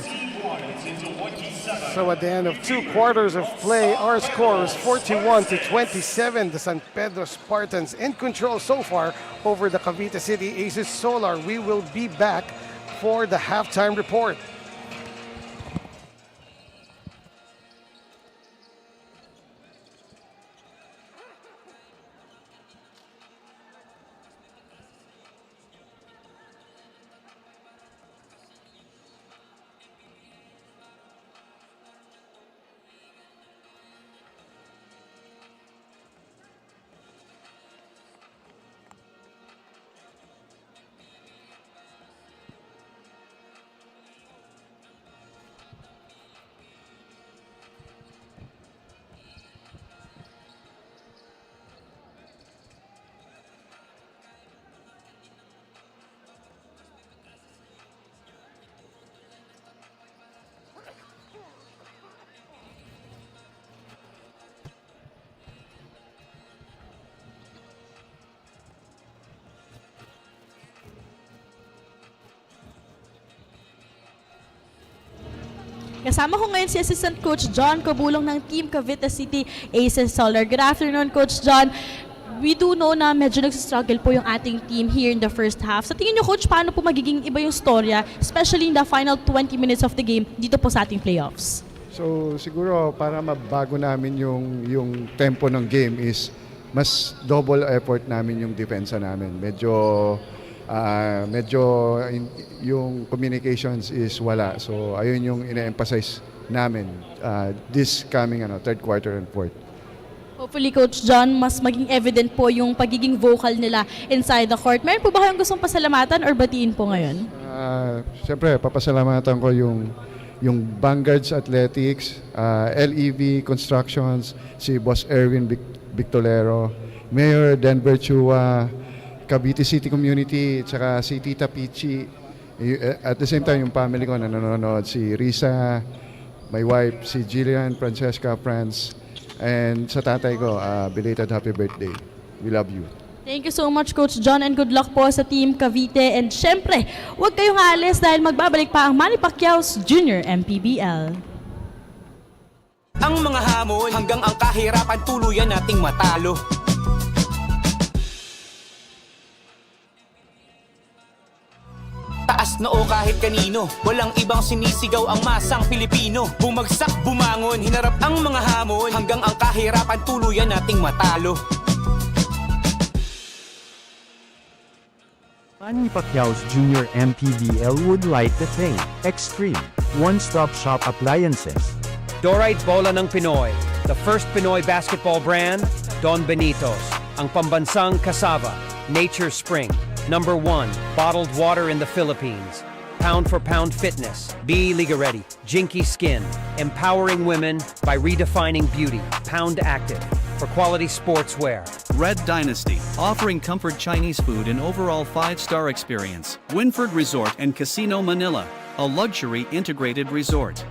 So at the end of 2 quarters of play, our score is 41-27. The San Pedro Spartans in control so far over the Cavite City Aces Solar. We will be back for the halftime report. Kasama ko ngayon si Assistant Coach John Cabulong ng Team Cavite City Aces Solar. Good afternoon, Coach John. We do know na medyo nagsistruggle po yung ating team here in the first half. Sa tingin niyo, Coach, paano po magiging iba yung storya, especially in the final 20 minutes of the game dito po sa ating playoffs? So siguro para mabago namin yung tempo ng game is mas double effort namin yung depensa namin. Medyo yung communications is wala. So ayun yung ina-emphasize namin this coming third quarter and fourth. Hopefully, Coach John, mas maging evident po yung pagiging vocal nila inside the court. Meron po ba kayong gustong pasalamatan or batiin po ngayon? Siyempre, papasalamatan ko yung Vanguards Athletics, LEV Constructions, si Boss Erwin Victolero, Mayor Denver Chua, Cavite City Community, tsaka si Tita Pichi. At the same time, yung family ko na nanonood, si Risa, my wife, si Jillian, Francesca, Franz, and sa tatay ko, belated happy birthday. We love you. Thank you so much, Coach John, and good luck po sa Team Cavite. And syempre, huwag kayong aalis dahil magbabalik pa ang Manny Pacquiao's Junior MPBL. Ang mga hamon hanggang ang kahirapan tuluyan nating matalo. Taas noo kahit kanino, walang ibang sinisigaw ang masang Pilipino. Bumagsak, bumangon, hinarap ang mga hamon hanggang ang kahirapan tuluyan nating matalo. Manny Pacquiao's Junior MPBL would like to thank Extreme One-Stop Shop Appliances. Dorite Bola ng Pinoy, the first Pinoy basketball brand, Don Benitos, ang pambansang cassava, Nature Spring, #1 bottled water in the Philippines, Pound for Pound Fitness, Be Liga Ready, Jinky Skin, empowering women by redefining beauty, Pound Active, for quality sportswear. Red Dynasty, offering comfort Chinese food and overall 5-star experience. Winford Resort and Casino Manila, a luxury integrated resort.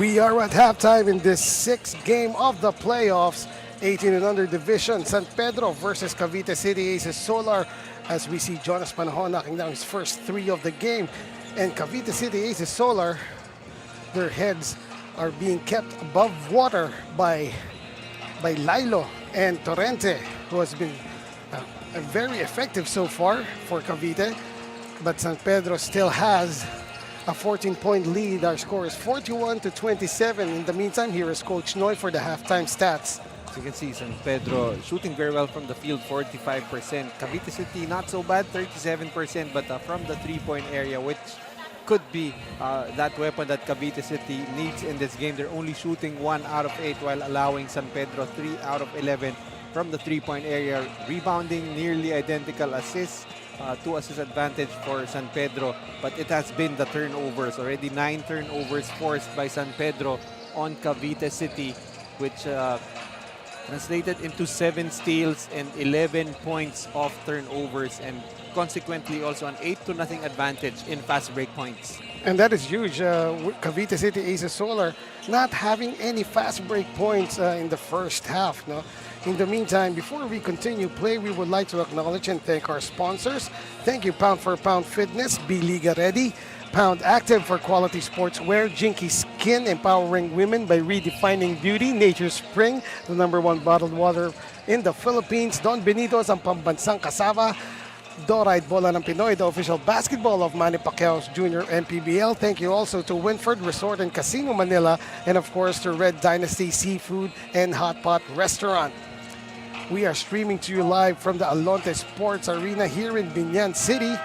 We are at halftime in this sixth game of the playoffs. 18 and under division, San Pedro versus Cavite City Aces Solar, as we see Jonas Panahon knocking down his first three of the game. And Cavite City Aces Solar, their heads are being kept above water by Lilo and Torrente, who has been very effective so far for Cavite. But San Pedro still has a 14-point lead. Our score is 41-27. In the meantime, here is Coach Noy for the halftime stats. As you can see, San Pedro shooting very well from the field, 45%. Cavite City, not so bad, 37%, but from the three-point area, which could be that weapon that Cavite City needs in this game. They're only shooting 1 out of 8 while allowing San Pedro 3 out of 11 from the three-point area. Rebounding, nearly identical assists. 2 assist advantage for San Pedro, but it has been the turnovers. Already 9 turnovers forced by San Pedro on Cavite City, which translated into 7 steals and 11 points of turnovers, and consequently also an 8-0 advantage in fast break points. And that is huge. Cavite City Aces Solar not having any fast break points in the first half. No? In the meantime, before we continue play, we would like to acknowledge and thank our sponsors. Thank you, Pound for Pound Fitness, Be Liga Ready, Pound Active for quality sportswear, Jinky Skin, empowering women by redefining beauty, Nature Spring, the #1 bottled water in the Philippines, Don Benitos, ang pambansang cassava, Dorite Bola ng Pinoy, the official basketball of Manny Pacquiao's Junior MPBL. Thank you also to Winford Resort and Casino Manila, and of course to Red Dynasty Seafood and Hot Pot Restaurant. We are streaming to you live from the Alonte Sports Arena here in Biñan City.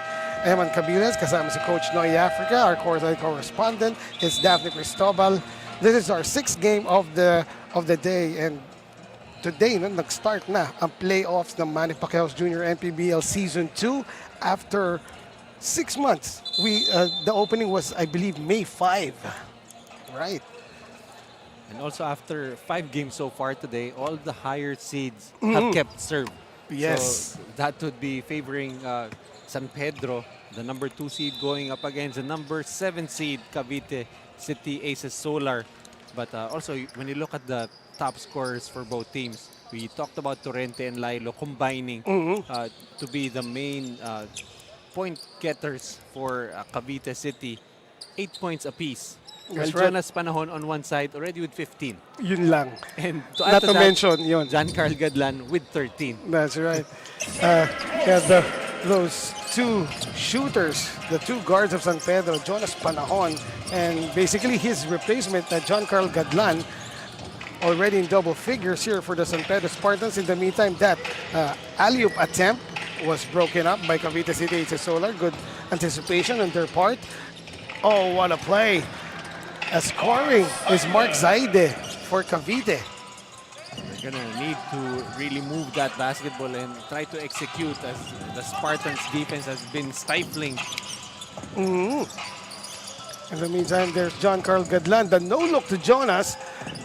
Eman Cabiles, kasama si Coach Noy Africa. Our courtside correspondent is Daphne Cristobal. This is our sixth game of the day, and today nag-start na ang playoffs ng Manny Pacquiao's Junior MPBL Season 2 after 6 months. The opening was, I believe, May 5. Right. And also after 5 games so far today, all the higher seeds have kept serve. Yes. So that would be favoring San Pedro, the #2 seed, going up against the #7 seed, Cavite City Aces Solar. But also, when you look at the top scorers for both teams, We talked about Torrente and Lilo combining to be the main point getters for Cavite City. 8 points apiece. That's Well, right. Jonas Panahon on one side already with 15. Yun lang. And to Not add to that, mention, yun. John Carl Gadlan with 13. That's right. Those two shooters, the two guards of San Pedro, Jonas Panahon, and basically his replacement, John Carl Gadlan, already in double figures here for the San Pedro Spartans. In the meantime, that alley-oop attempt was broken up by Cavite City Solar. Good anticipation on their part. Oh, what a play. Scoring is Mark Zaide for Cavite. They're gonna need to really move that basketball and try to execute as the Spartans defense has been stifling. In the meantime, there's John Carl Gadlan. The no-look to Jonas.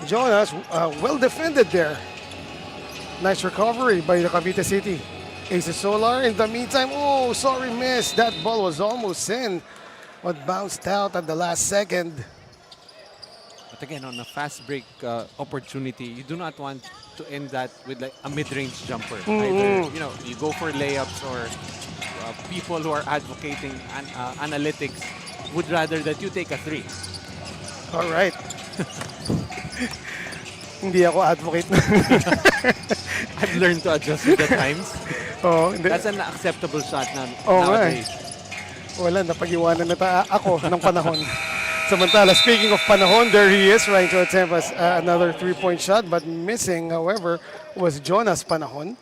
Jonas, well defended there. Nice recovery by the Cavite City. Ace Solar. In the meantime, oh, sorry, miss. That ball was almost in, but bounced out at the last second. But again, on a fast break opportunity, you do not want to end that with like a mid-range jumper. Either you go for layups, or people who are advocating analytics would rather that you take a 3. All right. Hindi ako advocate. I've learned to adjust with the times. Oh, hindi. That's an acceptable shot now, Oo nga nowadays. Wala, napag-iwanan na ako ng panahon. Samantala, speaking of panahon, there he is trying to attempt another three-point shot, but missing, however, was Jonas Panahon.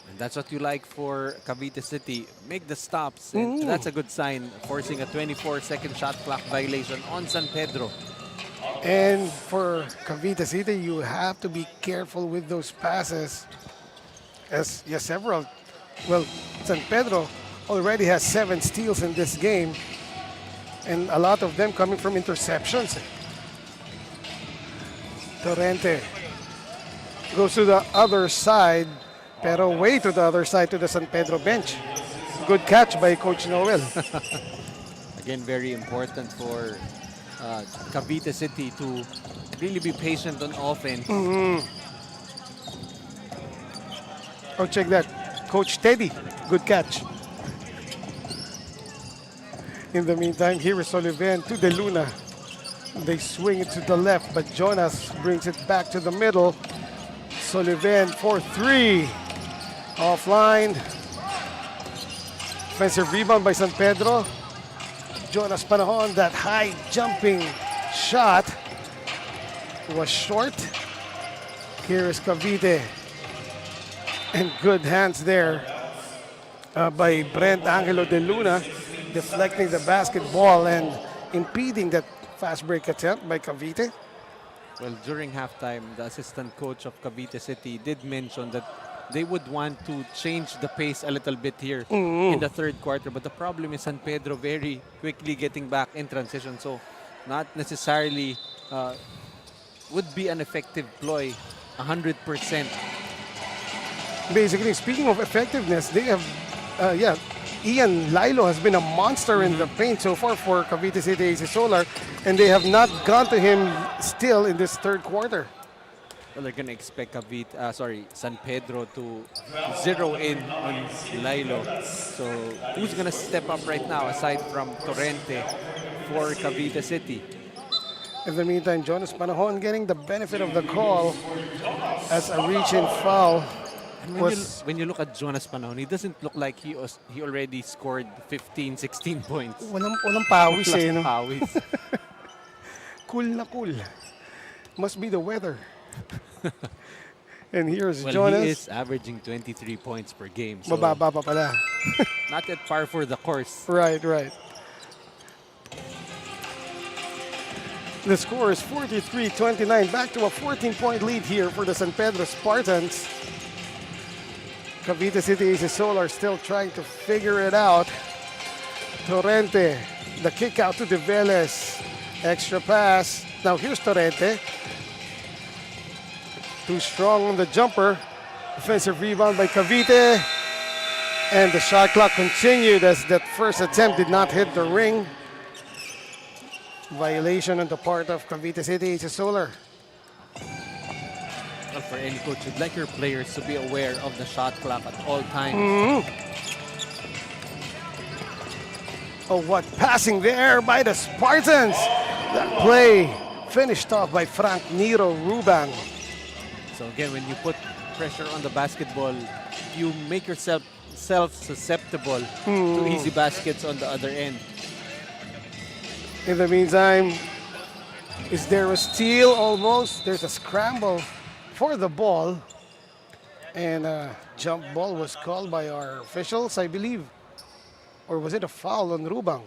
And that's what you like for Cavite City. Make the stops. And that's a good sign, forcing a 24-second shot clock violation on San Pedro. And for Cavite City, you have to be careful with those passes. As several. Well, San Pedro already has 7 steals in this game, and a lot of them coming from interceptions. Torrente goes to the other side, pero way to the other side to the San Pedro bench. Good catch by Coach Noel. Again, very important for Cavite City to really be patient on offense. Oh, check that. Coach Teddy, good catch. In the meantime, here is Sullivan to De Luna. They swing it to the left, but Jonas brings it back to the middle. Sullivan for 3. Offline. Offensive rebound by San Pedro. Jonas Panahon, that high jumping shot was short. Here is Cavite. And good hands there by Brent Angelo De Luna, deflecting the basketball and impeding that fast break attempt by Cavite. Well, during halftime, the assistant coach of Cavite City did mention that they would want to change the pace a little bit here in the third quarter. But the problem is San Pedro very quickly getting back in transition. So not necessarily would be an effective ploy 100%. Basically, speaking of effectiveness, they have, Ian Lilo has been a monster in the paint so far for Cavite City AC Solar, and they have not gone to him still in this third quarter. Well, they're going to expect San Pedro to zero in on Lilo. So who's going to step up right now aside from Torrente for Cavite City? In the meantime, Jonas Panahon getting the benefit of the call as a reach-in foul. When you look at Jonas Panahon, he doesn't look like he already scored 15, 16 points. Walang pawis eh, no? Pawis. Cool na cool. Must be the weather. And here's Well, Jonas. he is averaging 23 points per game. So Mababa pa pala. not at par for the course. Right. The score is 43-29. Back to a 14-point lead here for the San Pedro Spartans. Cavite City AC Solar still trying to figure it out. Torrente, the kick out to De Veles. Extra pass. Now here's Torrente. Too strong on the jumper. Offensive rebound by Cavite. And the shot clock continued as that first attempt did not hit the ring. Violation on the part of Cavite City AC Solar. Well, for any coach, you'd like your players to be aware of the shot clock at all times. Oh, what passing there by the Spartans. That play finished off by Frank Nero Rubang. So again, when you put pressure on the basketball, you make yourself susceptible to easy baskets on the other end. In the meantime, is there a steal almost? There's a scramble for the ball. And a jump ball was called by our officials, I believe. Or was it a foul on Rubang?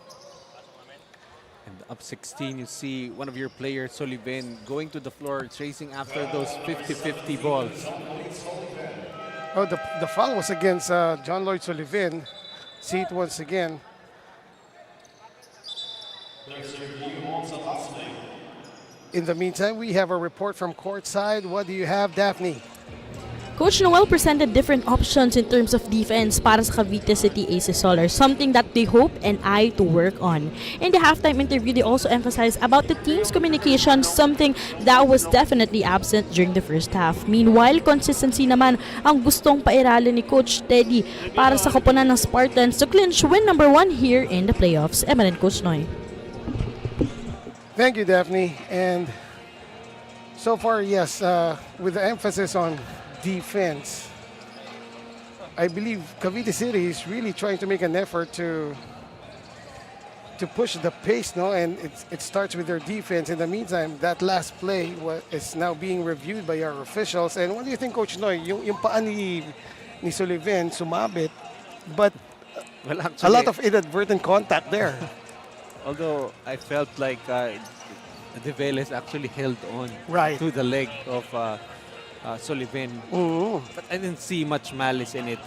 And up 16, you see one of your players, Sullivan, going to the floor, chasing after those 50-50 balls. Oh, the foul was against John Lloyd Sullivan. See it once again. In the meantime, we have a report from courtside. What do you have, Daphne? Coach Noel presented different options in terms of defense para sa Cavite City Aces Solar, something that they hope and eye to work on. In the halftime interview, they also emphasized about the team's communication, something that was definitely absent during the first half. Meanwhile, consistency naman ang gustong pairalin ni Coach Teddy para sa koponan ng Spartans to clinch win number 1 here in the playoffs. Emma and Coach Noy. Thank you, Daphne. And so far, yes, with the emphasis on defense, I believe Cavite City is really trying to make an effort to push the pace, no? And it starts with their defense. In the meantime, that last play is now being reviewed by our officials. And what do you think, Coach Noy? Yung paa ni Sullivan sumabit, but Well, a lot of inadvertent contact there. although I felt like De Veles actually held on Right. to the leg of Sullivan. But I didn't see much malice in it,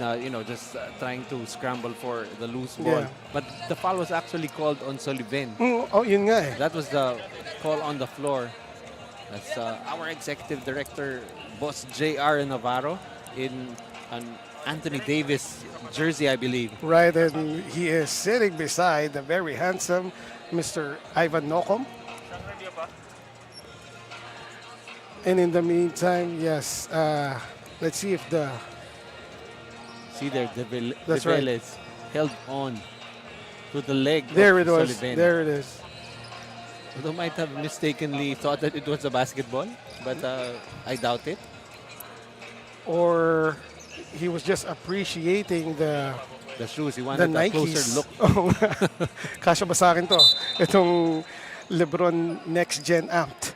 just trying to scramble for the loose ball. Yeah. But the foul was actually called on Sullivan. Oh, yun nga eh. That was the call on the floor. That's our executive director, Boss J.R. Navarro, in an Anthony Davis jersey, I believe. Right, and he is sitting beside the very handsome Mr. Ivan Nocom. And in the meantime, yes, let's see if the... See there, De That's right. Veles held on to the leg There of it was. Sullivan. There it is. Although might have mistakenly thought that it was a basketball, but I doubt it. Or he was just appreciating the shoes, he the wanted a Nikes. closer look. Kasya ba sa akin to? Itong LeBron Next Gen Amped.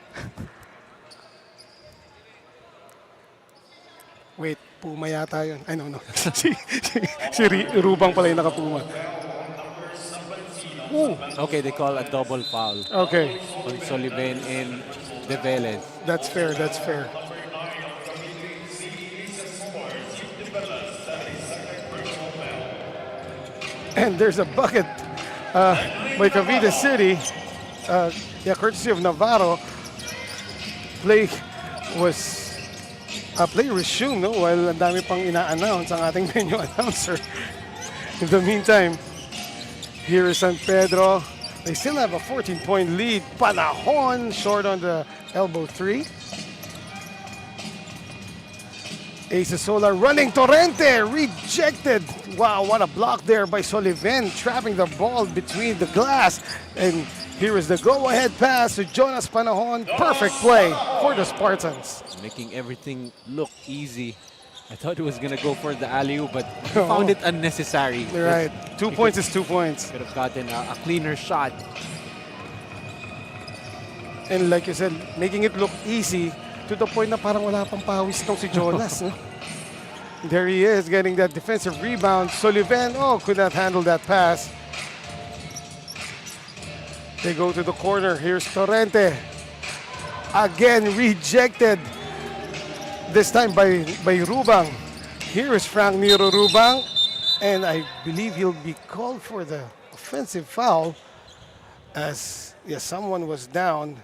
Wait, Puma yata yun. Ay, no. si Rubang pala yung nakapuma. Ooh, Okay, they call a double foul okay, on Sullivan and De Veles. that's fair, that's fair. And there's a bucket by Cavite City, courtesy of Navarro. Play resumed, no? While ang dami pang ina-announce ang ating venue announcer. In the meantime, here is San Pedro. They still have a 14-point lead. Panahon short on the elbow three. Aces Solar running. Torrente rejected. Wow, what a block there by Sullivan, trapping the ball between the glass. And here is the go-ahead pass to Jonas Panahon. Perfect play for the Spartans. Making everything look easy. I thought he was going to go for the alley-oop, but he found it unnecessary. Right. 2 points is 2 points. Could have gotten a cleaner shot. And like you said, making it look easy to the point na parang wala pang pawis tong si Jonas. No? There he is getting that defensive rebound. Sullivan, could not handle that pass. They go to the corner. Here's Torrente. Again rejected. This time by Rubang. Here is Frank Nero Rubang. And I believe he'll be called for the offensive foul as someone was down.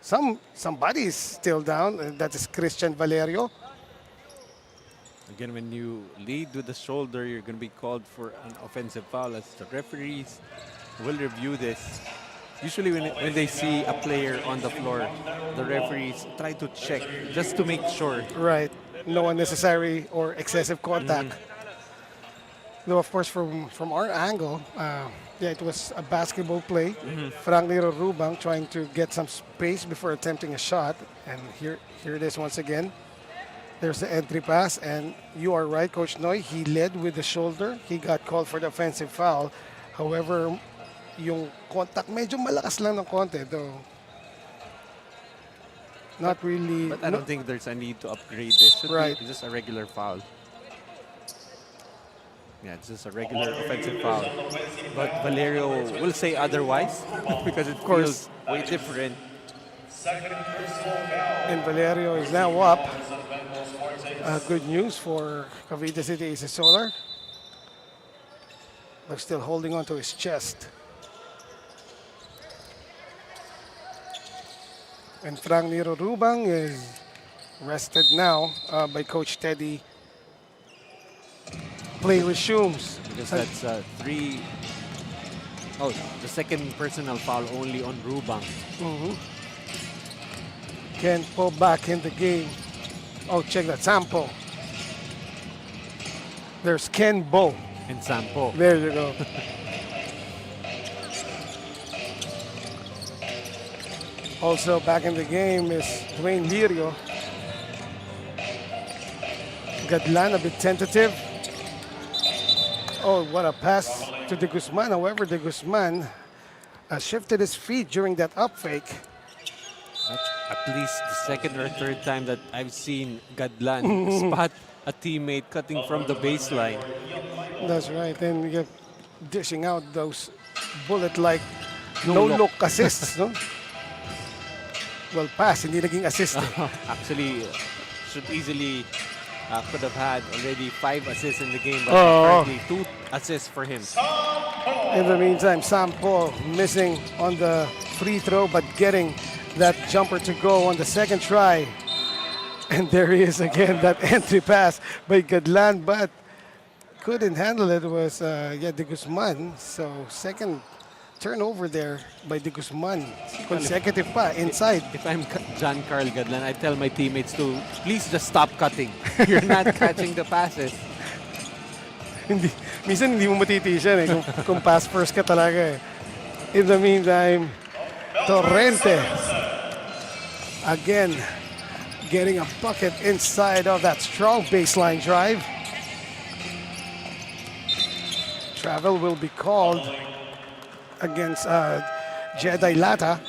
Somebody is still down. And that is Christian Valerio. Again, when you lead with the shoulder, you're going to be called for an offensive foul, as the referees will review this. Usually when they see a player on the floor, the referees try to check just to make sure. Right. No unnecessary or excessive contact. Though, of course, from our angle, it was a basketball play. Frank Nero Rubang trying to get some space before attempting a shot. And here it is once again. There's the entry pass. And you are right, Coach Noy. He led with the shoulder. He got called for the offensive foul. However, yung contact medyo malakas lang ng konti, though. Not really. But I don't think there's a need to upgrade this. Should be just a regular foul. Yeah, it's just a regular offensive foul. But Valerio will say otherwise because it feels way different. And Valerio is now up. Good news for Cavite City Aces Solar. But still holding on to his chest. And Frank Nero Rubang is rested now by Coach Teddy. Play resumes. Because that's the second personal foul only on Rubang. Ken Poe back in the game. Oh, check that. Sampo. There's Ken Bo. And Sampo. There you go. Also back in the game is Dwayne Lirio. Gadlan a bit tentative. Oh, what a pass to De Guzman. However, De Guzman shifted his feet during that up fake. That's at least the second or third time that I've seen Gadlan spot a teammate cutting from the baseline. That's right. And you're dishing out those bullet-like no-look assists, no? Well, pass, hindi naging assist. Actually, should easily could have had already 5 assists in the game, but apparently 2 assists for him. In the meantime, Sampo missing on the free throw, but getting that jumper to go on the second try. And there he is again, that entry pass by Gadlan, but couldn't handle it. It was De Guzman. So second turnover there by De Guzman. Consecutive pa, inside. If I'm John Carl Gadlan, I'd tell my teammates to please just stop cutting. You're not catching the passes. Minsan hindi mo matitiisan kung pass first ka talaga eh. In the meantime, Torrente again getting a bucket inside of that strong baseline drive. Travel will be called against Jedi Lata.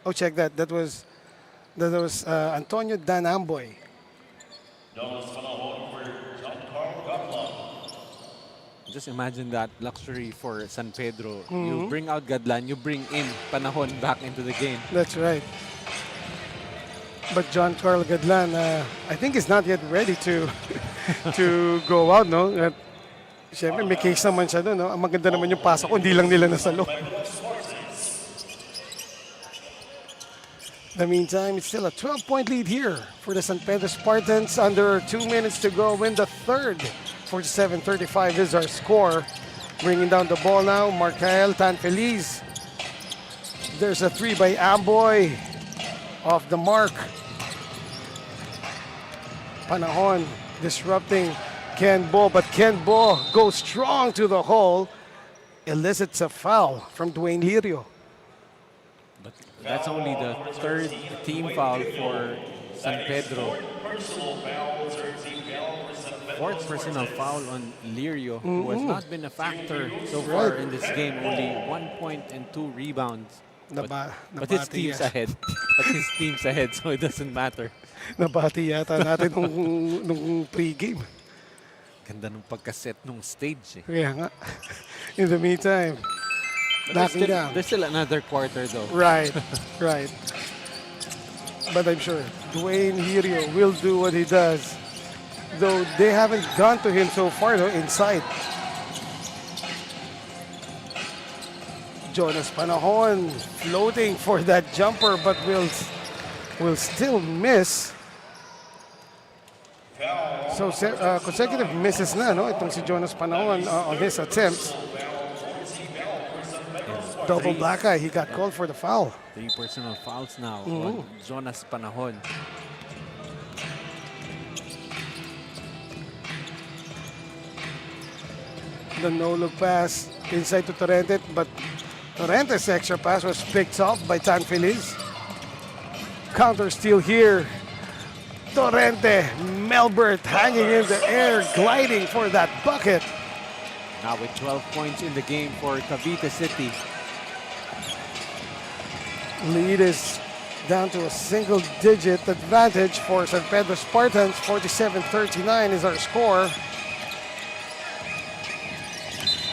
Oh, check that. That was Antonio Danamboy. Just imagine that luxury for San Pedro. You bring out Gadlan, you bring in Panahon back into the game. That's right. But John Carl Gadlan, I think is not yet ready to to go out, no? Siyempre, may case naman siya doon, no? Ang maganda naman yung pasok, hindi lang nila nasalo. In the meantime, it's still a 12-point lead here for the San Pedro Spartans. Under 2 minutes to go in the third. 47-35 is our score. Bringing down the ball now, Marcael Tanfeliz. There's a 3 by Amboy. Off the mark. Panahon disrupting Ken Bo, but Ken Bo goes strong to the hole. Elicits a foul from Dwayne Lirio. But that's only the third team foul for San Pedro. Fourth personal foul on Lirio, who has not been a factor so far in this game. Only 1 point and 2 rebounds. But his team's ahead. But his team's ahead, so it doesn't matter. Nabati yata natin nung pre-game. Ganda nung pagkaset nung stage. Kaya nga. In the meantime, there's still another quarter though. Right, right. But I'm sure Dwayne Lirio will do what he does. Though they haven't gone to him so far, though, inside. Jonas Panahon floating for that jumper, but will still miss. So consecutive misses na, no? Itong si Jonas Panahon on his attempts. Double black eye. He got called for the foul. 3 personal fouls now on Jonas Panahon. The no-look pass inside to Torrente, but Torrente's extra pass was picked off by Tan Feliz. Counter steal here. Torrente, Melbert hanging in the air, gliding for that bucket. Now with 12 points in the game for Cavite City. Lead is down to a single-digit advantage for San Pedro Spartans. 47-39 is our score.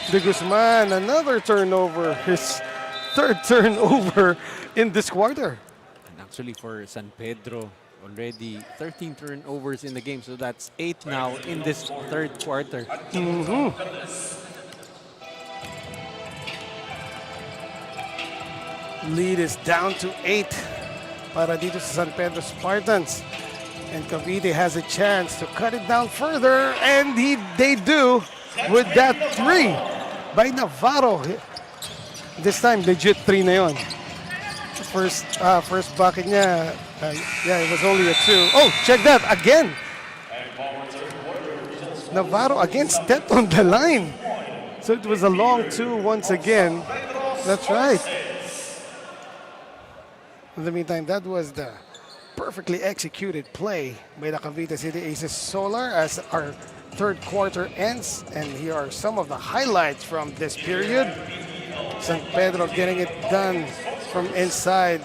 De Guzman, another turnover, his third turnover in this quarter. And actually for San Pedro, already 13 turnovers in the game, so that's 8 now in this third quarter. Lead is down to 8 para dito sa San Pedro Spartans. And Cavite has a chance to cut it down further, and they do with that 3 by Navarro. This time, legit 3 na yun. First bucket niya, yeah, it was only a 2. Oh, check that, again. Navarro again stepped on the line. So it was a long 2 once again. That's right. In the meantime, that was the perfectly executed play by the Cavite City Aces Solar as our third quarter ends. And here are some of the highlights from this period. San Pedro getting it done from inside,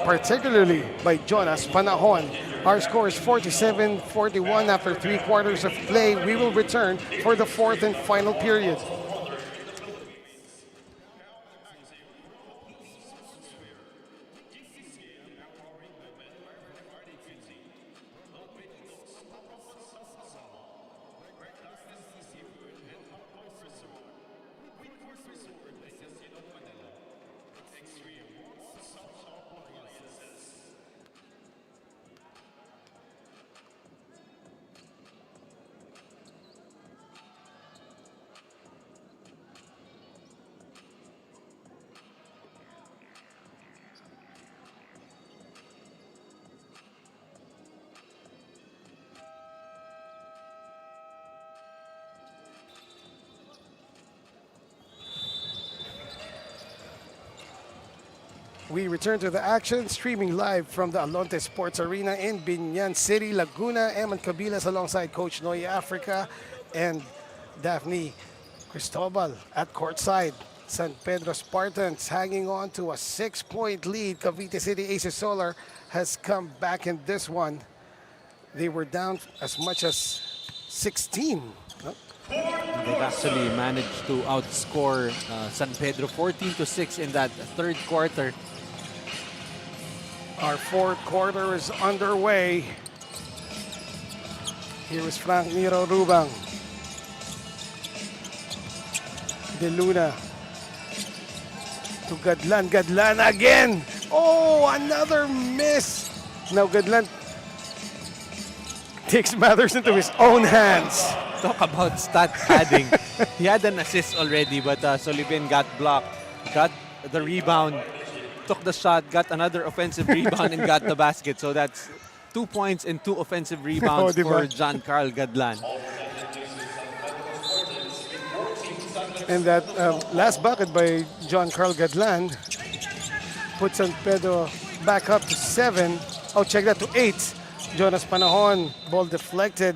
particularly by Jonas Panahon. Our score is 47-41 after 3 quarters of play. We will return for the fourth and final period. We return to the action, streaming live from the Alonte Sports Arena in Biñan City, Laguna. Eman Cabilas alongside Coach Noy Africa and Daphne Cristobal at courtside. San Pedro Spartans hanging on to a 6-point lead. Cavite City Aces Solar has come back in this one. They were down as much as 16. They've actually managed to outscore San Pedro 14-6 in that third quarter. Our fourth quarter is underway. Here is Frank Nero Rubang. De Luna to Gadlan. Gadlan again. Oh, another miss. Now Gadlan takes matters into his own hands. Talk about stat padding. He had an assist already, but Sullivan got blocked, got the rebound, took the shot, got another offensive rebound, and got the basket. So that's 2 points and 2 offensive rebounds for John Carl Gadlan. And that last bucket by John Carl Gadlan puts San Pedro back up to 7. Oh, check that, to 8. Jonas Panahon, ball deflected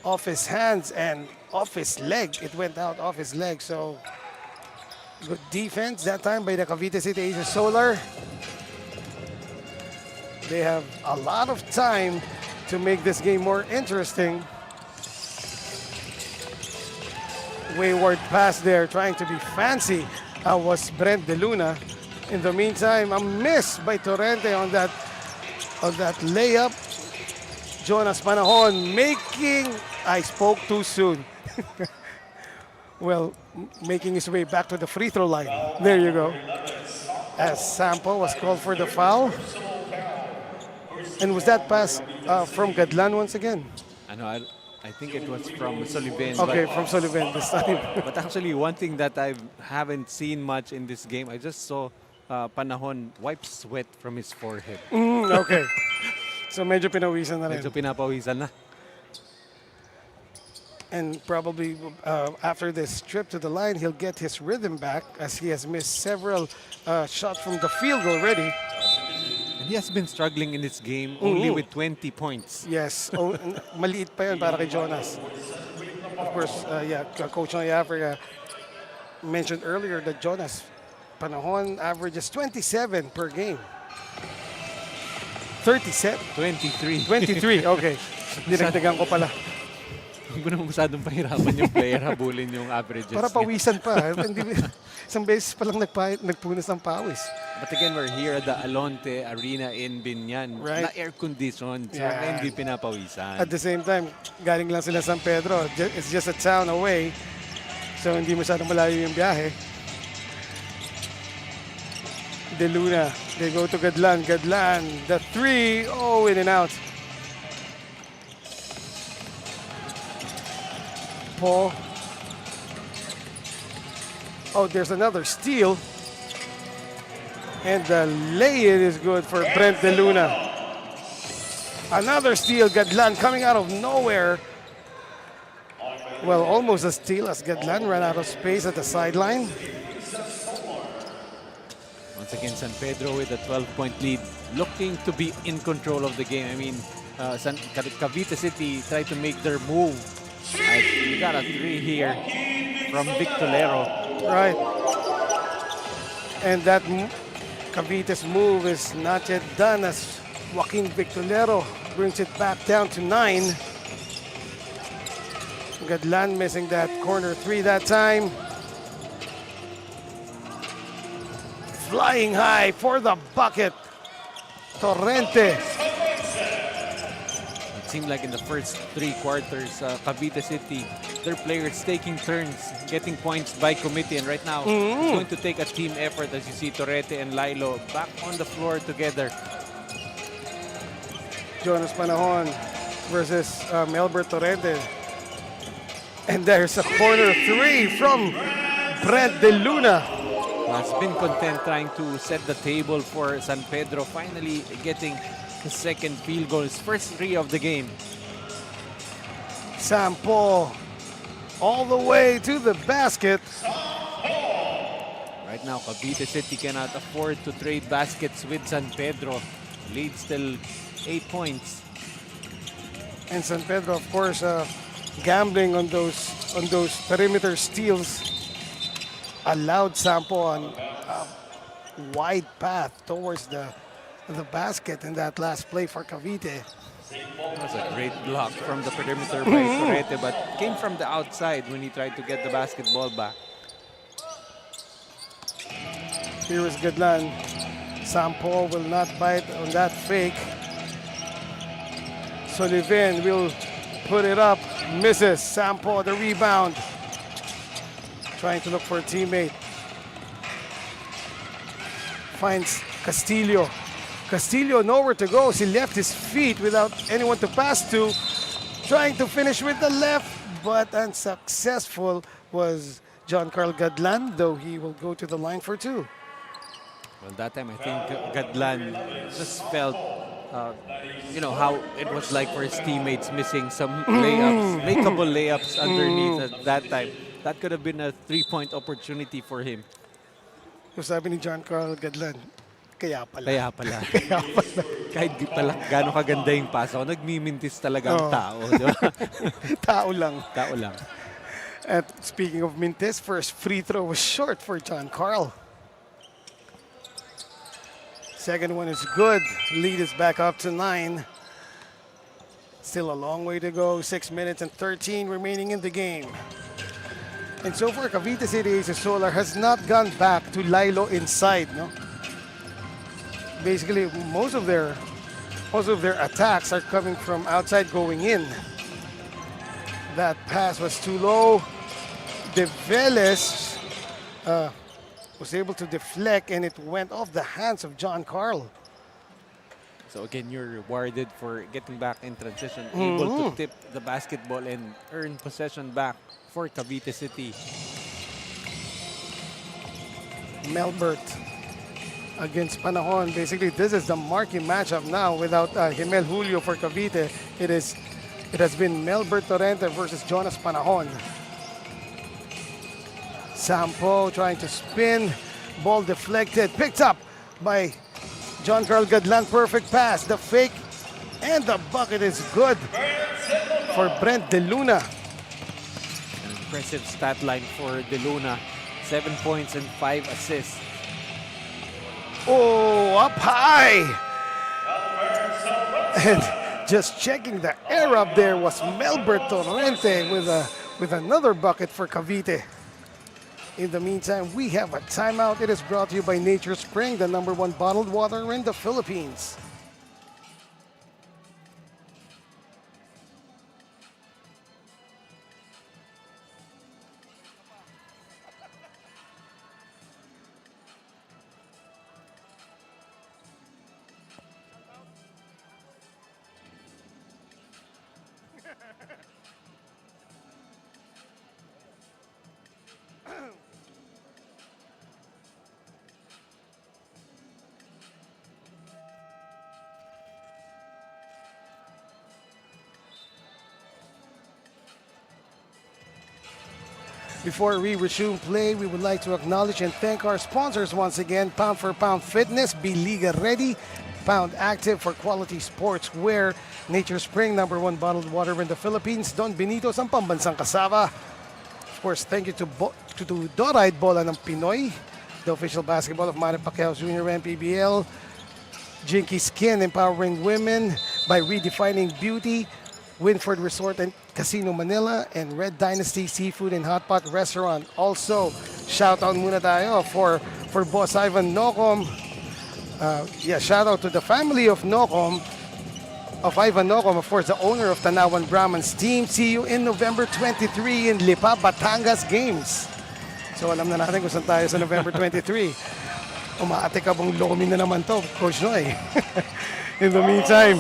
off his hands and off his leg. It went out off his leg. So good defense that time by the Cavite City Aces Solar. They have a lot of time to make this game more interesting. Wayward pass there, trying to be fancy, was Brent De Luna. In the meantime, a miss by Torrente on that layup. Jonas Panahon making, I spoke too soon. Well, making his way back to the free throw line. There you go. As Sampo was called for the foul. And was that pass from Gadlan once again? I know, I think it was from Sullivan. Okay, from Sullivan this time. But actually, one thing that I haven't seen much in this game, I just saw Panahon wipe sweat from his forehead. Okay. So medyo pinawisan na rin. Medyo pinapawisan na. And probably after this trip to the line, he'll get his rhythm back as he has missed several shots from the field already. And he has been struggling in this game only with 20 points. Yes, maliit pa yun para kay Jonas. Of course, Coach Noyafre mentioned earlier that Jonas Panahon averages 27 per game. 37? 23. 23, okay. Dinagdagan ko pala. Hindi ko na masyadong pahirapan yung player habulin yung averages Para pawisan pa. Isang beses pa lang nagpunas ng pawis. But again, we're here at the Alonte Arena in Biñan. Right. Na air-conditioned. So hindi pinapawisan. At the same time, galing lang sila San Pedro. It's just a town away. So hindi masyadong malayo yung biyahe. De Luna, they go to Gadlan. Gadlan, the 3, in and out. Paul. Oh, there's another steal. And the lay-in is good for Brent De Luna. Another steal, Gadlan coming out of nowhere. Well, almost a steal as Gadlan ran out of space at the sideline. Once again, San Pedro with a 12-point lead, looking to be in control of the game. I mean, Cavite City tried to make their move. We got a 3 here from Victolero. Right. And that Cavite's move is not yet done as Joaquin Victolero brings it back down to 9. Gadlan missing that corner 3 that time. Flying high for the bucket. Torrente. It seemed like in the first 3 quarters, Cavite City, their players taking turns, getting points by committee. And right now, it's going to take a team effort as you see Torrete and Lilo back on the floor together. Jonas Panahon versus Melbert Torrente. And there's a corner 3 from Brent De Luna. Has been content trying to set the table for San Pedro, finally getting his second field goal, his first 3 of the game. Sampo all the way to the basket. Right now, Cavite City cannot afford to trade baskets with San Pedro. Lead still 8 points. And San Pedro, of course, gambling on those perimeter steals, allowed Sampo on a wide path towards the basket in that last play for Cavite. That was a great block from the perimeter by Torrete, but came from the outside when he tried to get the basketball back. Here is Gadlan. Sampo will not bite on that fake. Sullivan will put it up, misses. Sampo the rebound. Trying to look for a teammate. Finds Castillo. Castillo nowhere to go. He left his feet without anyone to pass to. Trying to finish with the left, but unsuccessful was John Carl Gadlan, though he will go to the line for 2. Well, that time I think Gadlan just felt, how it was like for his teammates missing some layups, makeable layups underneath at that time. That could have been a 3-point opportunity for him. So sabi ni John Carl Gadlan, kaya pala. Kaya pala. Kaya pala. Kahit di pala gano'ng kaganda yung paso, nagmimintis talaga ang tao. Di ba? Tao lang. Tao lang. And speaking of mintis, first free throw was short for John Carl. Second one is good. Lead is back up to 9. Still a long way to go. 6 minutes and 13 remaining in the game. And so far, Cavite City Aces Solar has not gone back to Lilo inside, no? Basically, most of their attacks are coming from outside going in. That pass was too low. De Velez was able to deflect, and it went off the hands of John Carl. So again, you're rewarded for getting back in transition, able to tip the basketball and earn possession back for Cavite City. Melbert against Panahon. Basically, this is the marquee matchup now. Without Himel Julio for Cavite, it has been Melbert Torrente versus Jonas Panahon. Sampo trying to spin, ball deflected, picked up by John Carl Gadlan. Perfect pass, the fake, and the bucket is good for Brent De Luna. An impressive stat line for De Luna. 7 points and 5 assists. Oh, up high! And just checking the air up there was Melbert Torrente with another bucket for Cavite. In the meantime, we have a timeout. It is brought to you by Nature Spring, the #1 bottled water in the Philippines. Before we resume play, we would like to acknowledge and thank our sponsors once again. Pound for Pound Fitness, Be Liga Ready, Pound Active for quality sportswear, Nature Spring, #1 bottled water in the Philippines, Don Benito's ang pambansang kasama. Of course, thank you to Doride Bola ng Pinoy, the official basketball of Manny Pacquiao Jr. MPBL, Jinky Skin, empowering women by redefining beauty, Winford Resort and Casino Manila, and Red Dynasty Seafood and Hot Pot Restaurant. Also, shout out muna tayo for Boss Ivan Nocom. Shout out to the family of Nocom, of Ivan Nocom, of course, the owner of Tanawan Brahman's team. See you in November 23 in Lipa, Batangas Games. So alam na natin kung saan tayo sa November 23. Umaatikabong lomi na naman to, Coach Noy. In the meantime,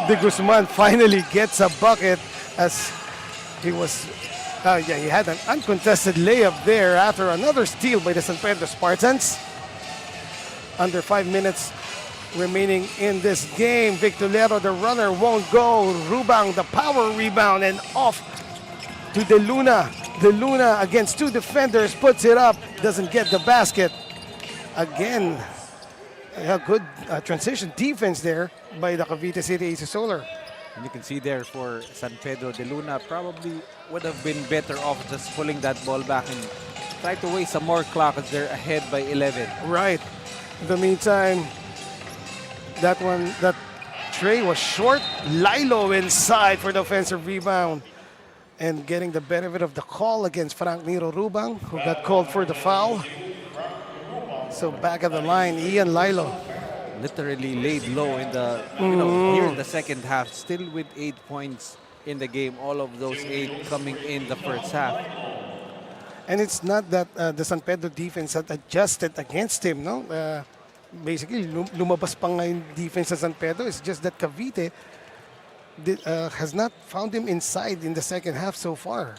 De Guzman finally gets a bucket as he was, he had an uncontested layup there after another steal by the San Pedro Spartans. Under 5 minutes remaining in this game. Victor Lero, the runner, won't go. Rubang, the power rebound, and off to De Luna. De Luna against 2 defenders, puts it up, doesn't get the basket. Again, a good transition defense there by the Cavite City Aces Solar. And you can see there for San Pedro, De Luna probably would have been better off just pulling that ball back and try to waste some more clock as they're ahead by 11. Right. In the meantime, that tray was short. Lilo inside for the offensive rebound. And getting the benefit of the call against Frank Nero Rubang, who got called for the foul. So back at the line, Ian Lilo. Literally laid low in the, here in the second half, still with 8 points in the game. All of those 8 coming in the first half. And it's not that the San Pedro defense had adjusted against him, no? Basically, lumabas pa nga yung defense sa San Pedro. It's just that Cavite has not found him inside in the second half so far.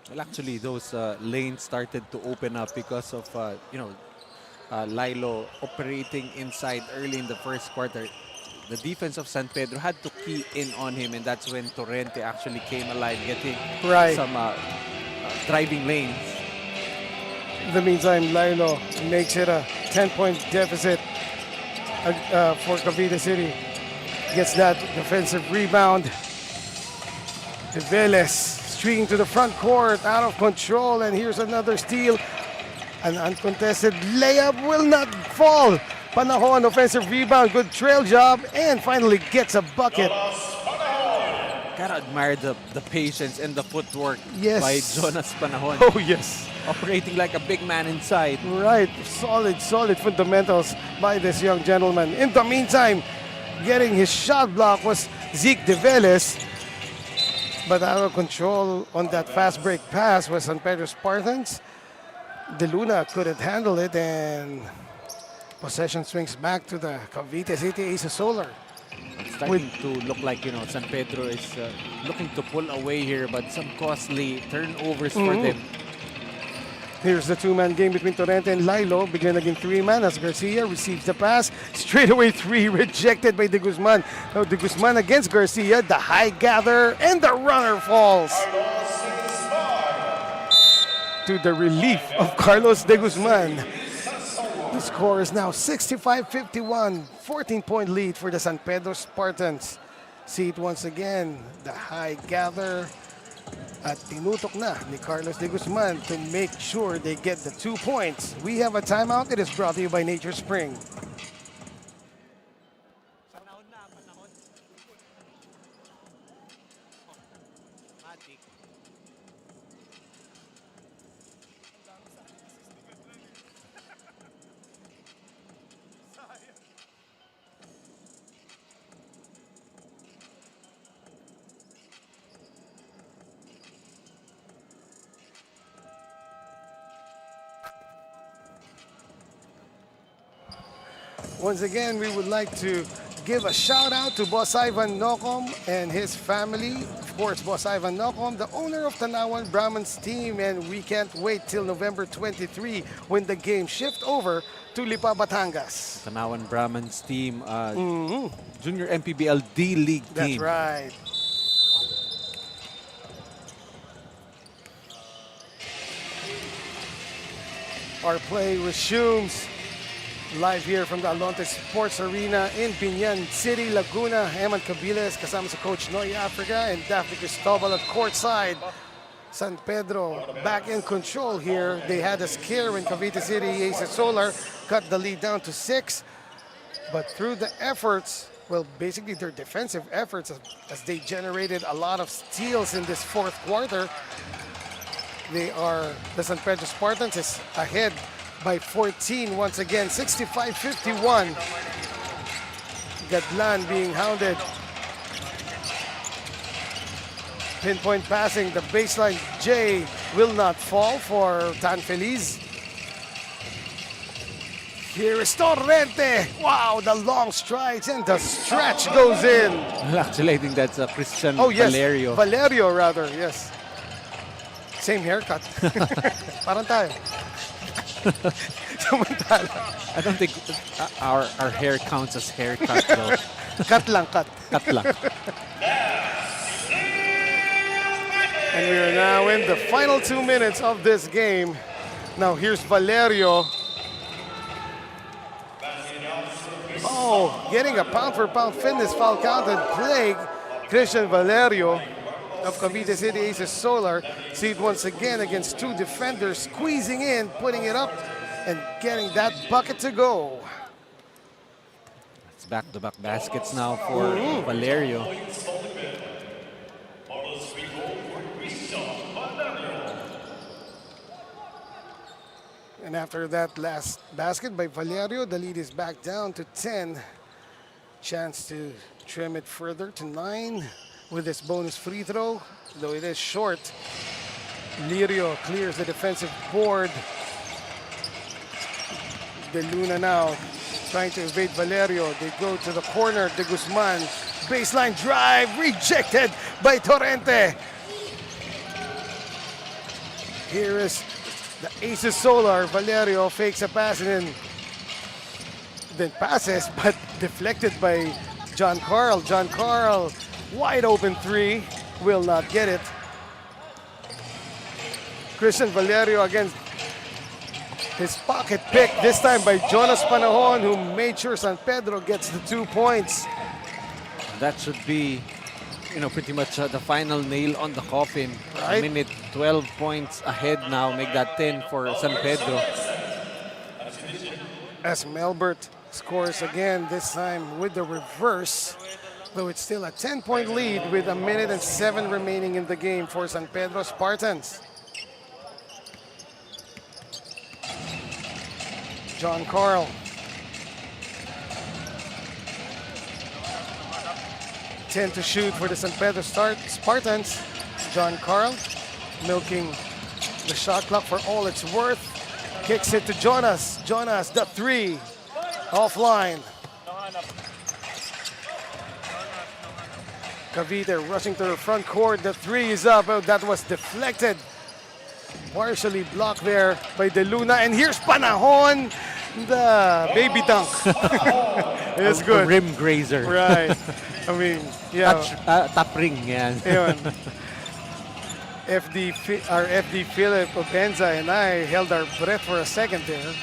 Well, actually, those lanes started to open up because of, Lilo operating inside early in the first quarter. The defense of San Pedro had to key in on him, and that's when Torrente actually came alive, getting some driving lanes. In the meantime, Lilo makes it a 10-point deficit for Cavite City. Gets that defensive rebound. Velez streaking to the front court, out of control, and here's another steal. An uncontested layup will not fall. Panahon, offensive rebound, good trail job, and finally gets a bucket. Gotta admire the patience and the footwork by Jonas Panahon. Oh, yes. Operating like a big man inside. Right, solid fundamentals by this young gentleman. In the meantime, getting his shot block was Zeke De Velez, but out of control on that fast break pass was San Pedro Spartans. De Luna couldn't handle it, and Possession swings back to the Cavite City Aces Solar. It's starting to look like, San Pedro is looking to pull away here, but some costly turnovers for them. Here's the two-man game between Torrente and Lilo. Begin again three-man as Garcia receives the pass. Straightaway three rejected by De Guzman. Now De Guzman against Garcia. The high gather and the runner falls. To the relief of Carlos De Guzman. The score is now 65-51. 14-point lead for the San Pedro Spartans. See it once again. The high gather. At tinutok na ni Carlos De Guzman to make sure they get the 2 points. We have a timeout. It is brought to you by Nature Spring. Once again, we would like to give a shout out to Boss Ivan Nocom and his family. Of course, Boss Ivan Nocom, the owner of Tanawan Brahmans team, and we can't wait till November 23 when the game shift over to Lipa, Batangas. Tanawan Brahmans team, Junior MPBL D-League team. That's right. Our play resumes. Live here from the Alonte Sports Arena in Biñan City, Laguna. Eman Cabiles kasama sa Coach Noy Africa and Daphne Cristobal at courtside. San Pedro back in control here. They had a scare when Cavite City Aces Solar cut the lead down to 6. But through the efforts, well, basically their defensive efforts as they generated a lot of steals in this fourth quarter, the San Pedro Spartans is ahead by 14 once again, 65-51. Gadlan being hounded. Pinpoint passing, the baseline J will not fall for Tan Feliz. Here is Torrente. Wow, the long strides and the stretch goes in. Actually, I think that's Christian yes, Valerio. Valerio rather, yes. Same haircut. Parang tayo. I don't think our hair counts as haircut though. Cut lang, cut. Cut lang. And we are now in the final 2 minutes of this game. Now here's Valerio. Oh, getting a pound-for-pound fitness foul counted play. Christian Valerio of Cavite City Aces Solar. See it once again against two defenders, squeezing in, putting it up, and getting that bucket to go. It's back-to-back baskets now for Valerio. And after that last basket by Valerio, the lead is back down to 10. Chance to trim it further to 9 with this bonus free throw, though it is short. Lirio clears the defensive board. De Luna now trying to evade Valerio. They go to the corner. De Guzman, baseline drive, rejected by Torrente. Here is the Aces Solar. Valerio fakes a pass and then passes, but deflected by John Carl. John Carl, wide open three, will not get it. Christian Valerio against his pocket pick, this time by Jonas Panahon, who made sure San Pedro gets the 2 points. That should be, pretty much the final nail on the coffin. Right. A minute, 12 points ahead now. Make that 10 for San Pedro. As Melbert scores again, this time with the reverse, though it's still a 10-point lead with 1 minute and 7 remaining in the game for San Pedro Spartans. John Carl. 10 to shoot for the San Pedro Spartans. John Carl milking the shot clock for all it's worth. Kicks it to Jonas. Jonas, the three. Offline. Cavite rushing to the front court. The three is up. Oh, that was deflected. Partially blocked there by Laguna. And here's Panahon. The baby dunk. It is good. Rim grazer. Right. I mean, yeah. Top ring, yan. Yun. Our FD Philip Obenza and I held our breath for a second there.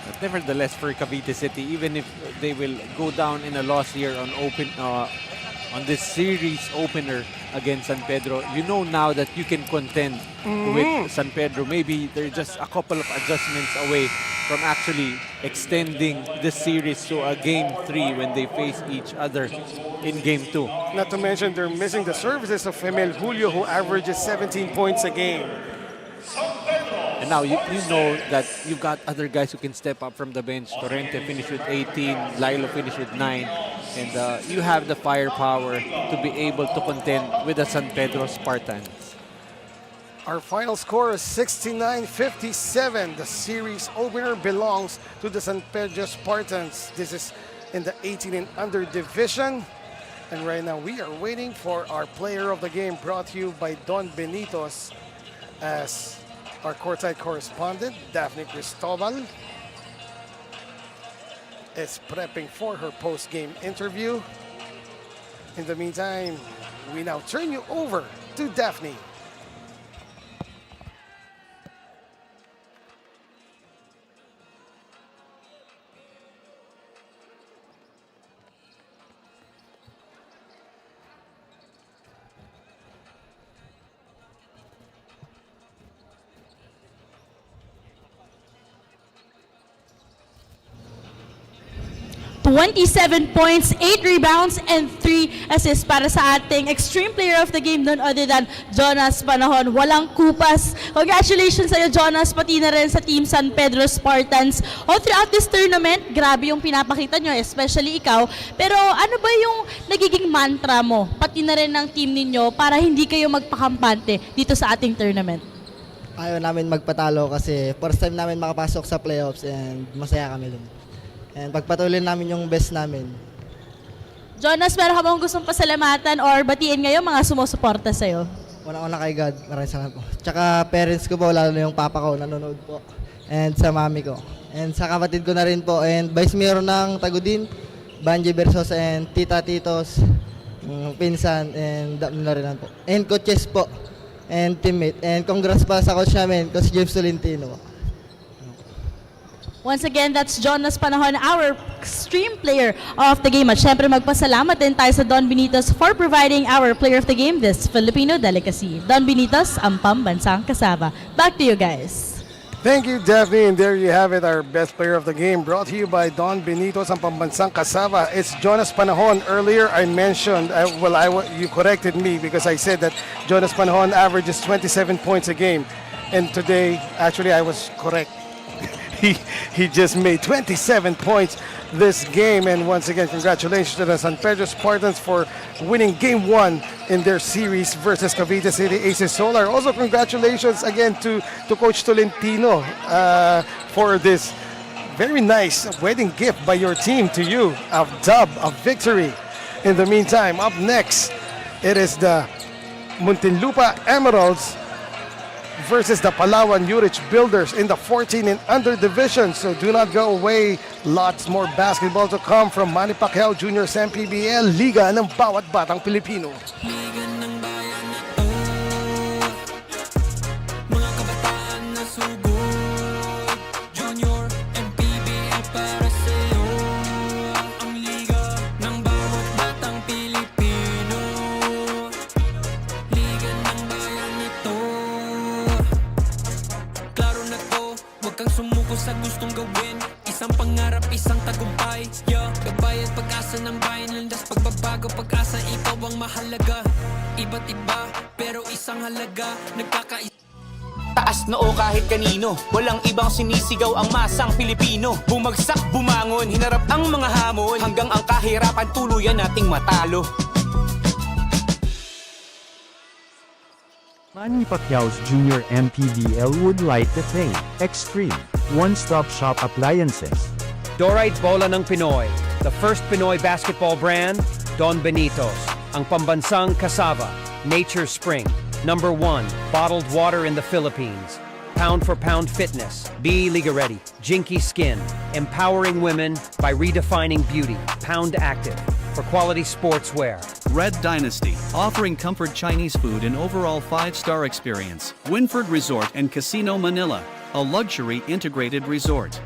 But nevertheless, for Cavite City, even if they will go down in a loss here on this series opener against San Pedro, you know now that you can contend with San Pedro. Maybe they're just a couple of adjustments away from actually extending the series to a Game 3 when they face each other in Game 2. Not to mention they're missing the services of Emel Julio, who averages 17 points a game. And now you know that you've got other guys who can step up from the bench. Torrente finished with 18, Lilo finished with 9. And you have the firepower to be able to contend with the San Pedro Spartans. Our final score is 69-57. The series opener belongs to the San Pedro Spartans. This is in the 18 and under division. And right now we are waiting for our player of the game, brought to you by Don Benitos, as our courtside correspondent, Daphne Cristobal, is prepping for her post-game interview. In the meantime, we now turn you over to Daphne. .27 points, 8 rebounds, and 3 assists para sa ating extreme player of the game, none other than Jonas Panahon. Walang kupas. Congratulations sa'yo, Jonas, pati na rin sa Team San Pedro Spartans. All throughout this tournament, grabe yung pinapakita nyo, especially ikaw. Pero ano ba yung nagiging mantra mo, pati na rin ng team ninyo, para hindi kayo magpakampante dito sa ating tournament? Ayaw namin magpatalo kasi first time namin makapasok sa playoffs and masaya kami dun. And pagpatuloy namin yung best namin. Jonas, meron ka bang gustong pasalamatan or batiin ngayon mga sumusuporta sa'yo? Una-una kay God, maraming salamat po. Tsaka parents ko po, lalo na yung papa ko, nanonood po. And sa mami ko. And sa kapatid ko na rin po. And Vice Mayor ng Tagudin, Banji Bersosa, and Tita Titos, pinsan, and na rin po. And coaches po, and teammate. And congrats pa sa coach namin, Coach James Tolentino. Once again, that's Jonas Panahon, our extreme player of the game. At syempre magpasalamat din tayo sa Don Benitos for providing our player of the game, this Filipino delicacy. Don Benitos, ang pambansang kasaba. Back to you guys. Thank you, Daphne. And there you have it, our best player of the game, brought to you by Don Benitos, ang pambansang kasaba. It's Jonas Panahon. Earlier, I mentioned, you corrected me because I said that Jonas Panahon averages 27 points a game. And today, actually, I was correct. He just made 27 points this game. And once again, congratulations to the San Pedro Spartans for winning Game 1 in their series versus Cavite City Aces Solar. Also, congratulations again to Coach Tolentino for this very nice wedding gift by your team to you, a dub, a victory. In the meantime, up next, it is the Muntinlupa Emeralds versus the Palawan Urich Builders in the 14 and under division. So do not go away. Lots more basketball to come from Manny Pacquiao Jr.'s MPBL, Liga ng bawat batang Pilipino. Sa gustong gawin, isang pangarap, isang tagumpay. Yeah, kabayad pag-asa ng bayan, landas pagbabago, pag-asa ikaw ang mahalaga. Iba't iba, pero isang halaga, nagkakaisa. Taas noo kahit kanino, walang ibang sinisigaw ang masang Pilipino. Bumagsak, bumangon, hinarap ang mga hamon, hanggang ang kahirapan tuluyan nating matalo. Manny Pacquiao's Jr. MPBL would like to thank Extreme One-Stop Shop Appliances Dorite Bola ng Pinoy, the first Pinoy basketball brand, Don Benitos. Ang pambansang cassava, Nature Spring. Number 1, bottled water in the Philippines. Pound for pound fitness, be Liga Ready. Jinky Skin, empowering women by redefining beauty. Pound Active, for quality sportswear. Red Dynasty, offering comfort Chinese food and overall 5-star experience. Winford Resort and Casino Manila, a luxury integrated resort.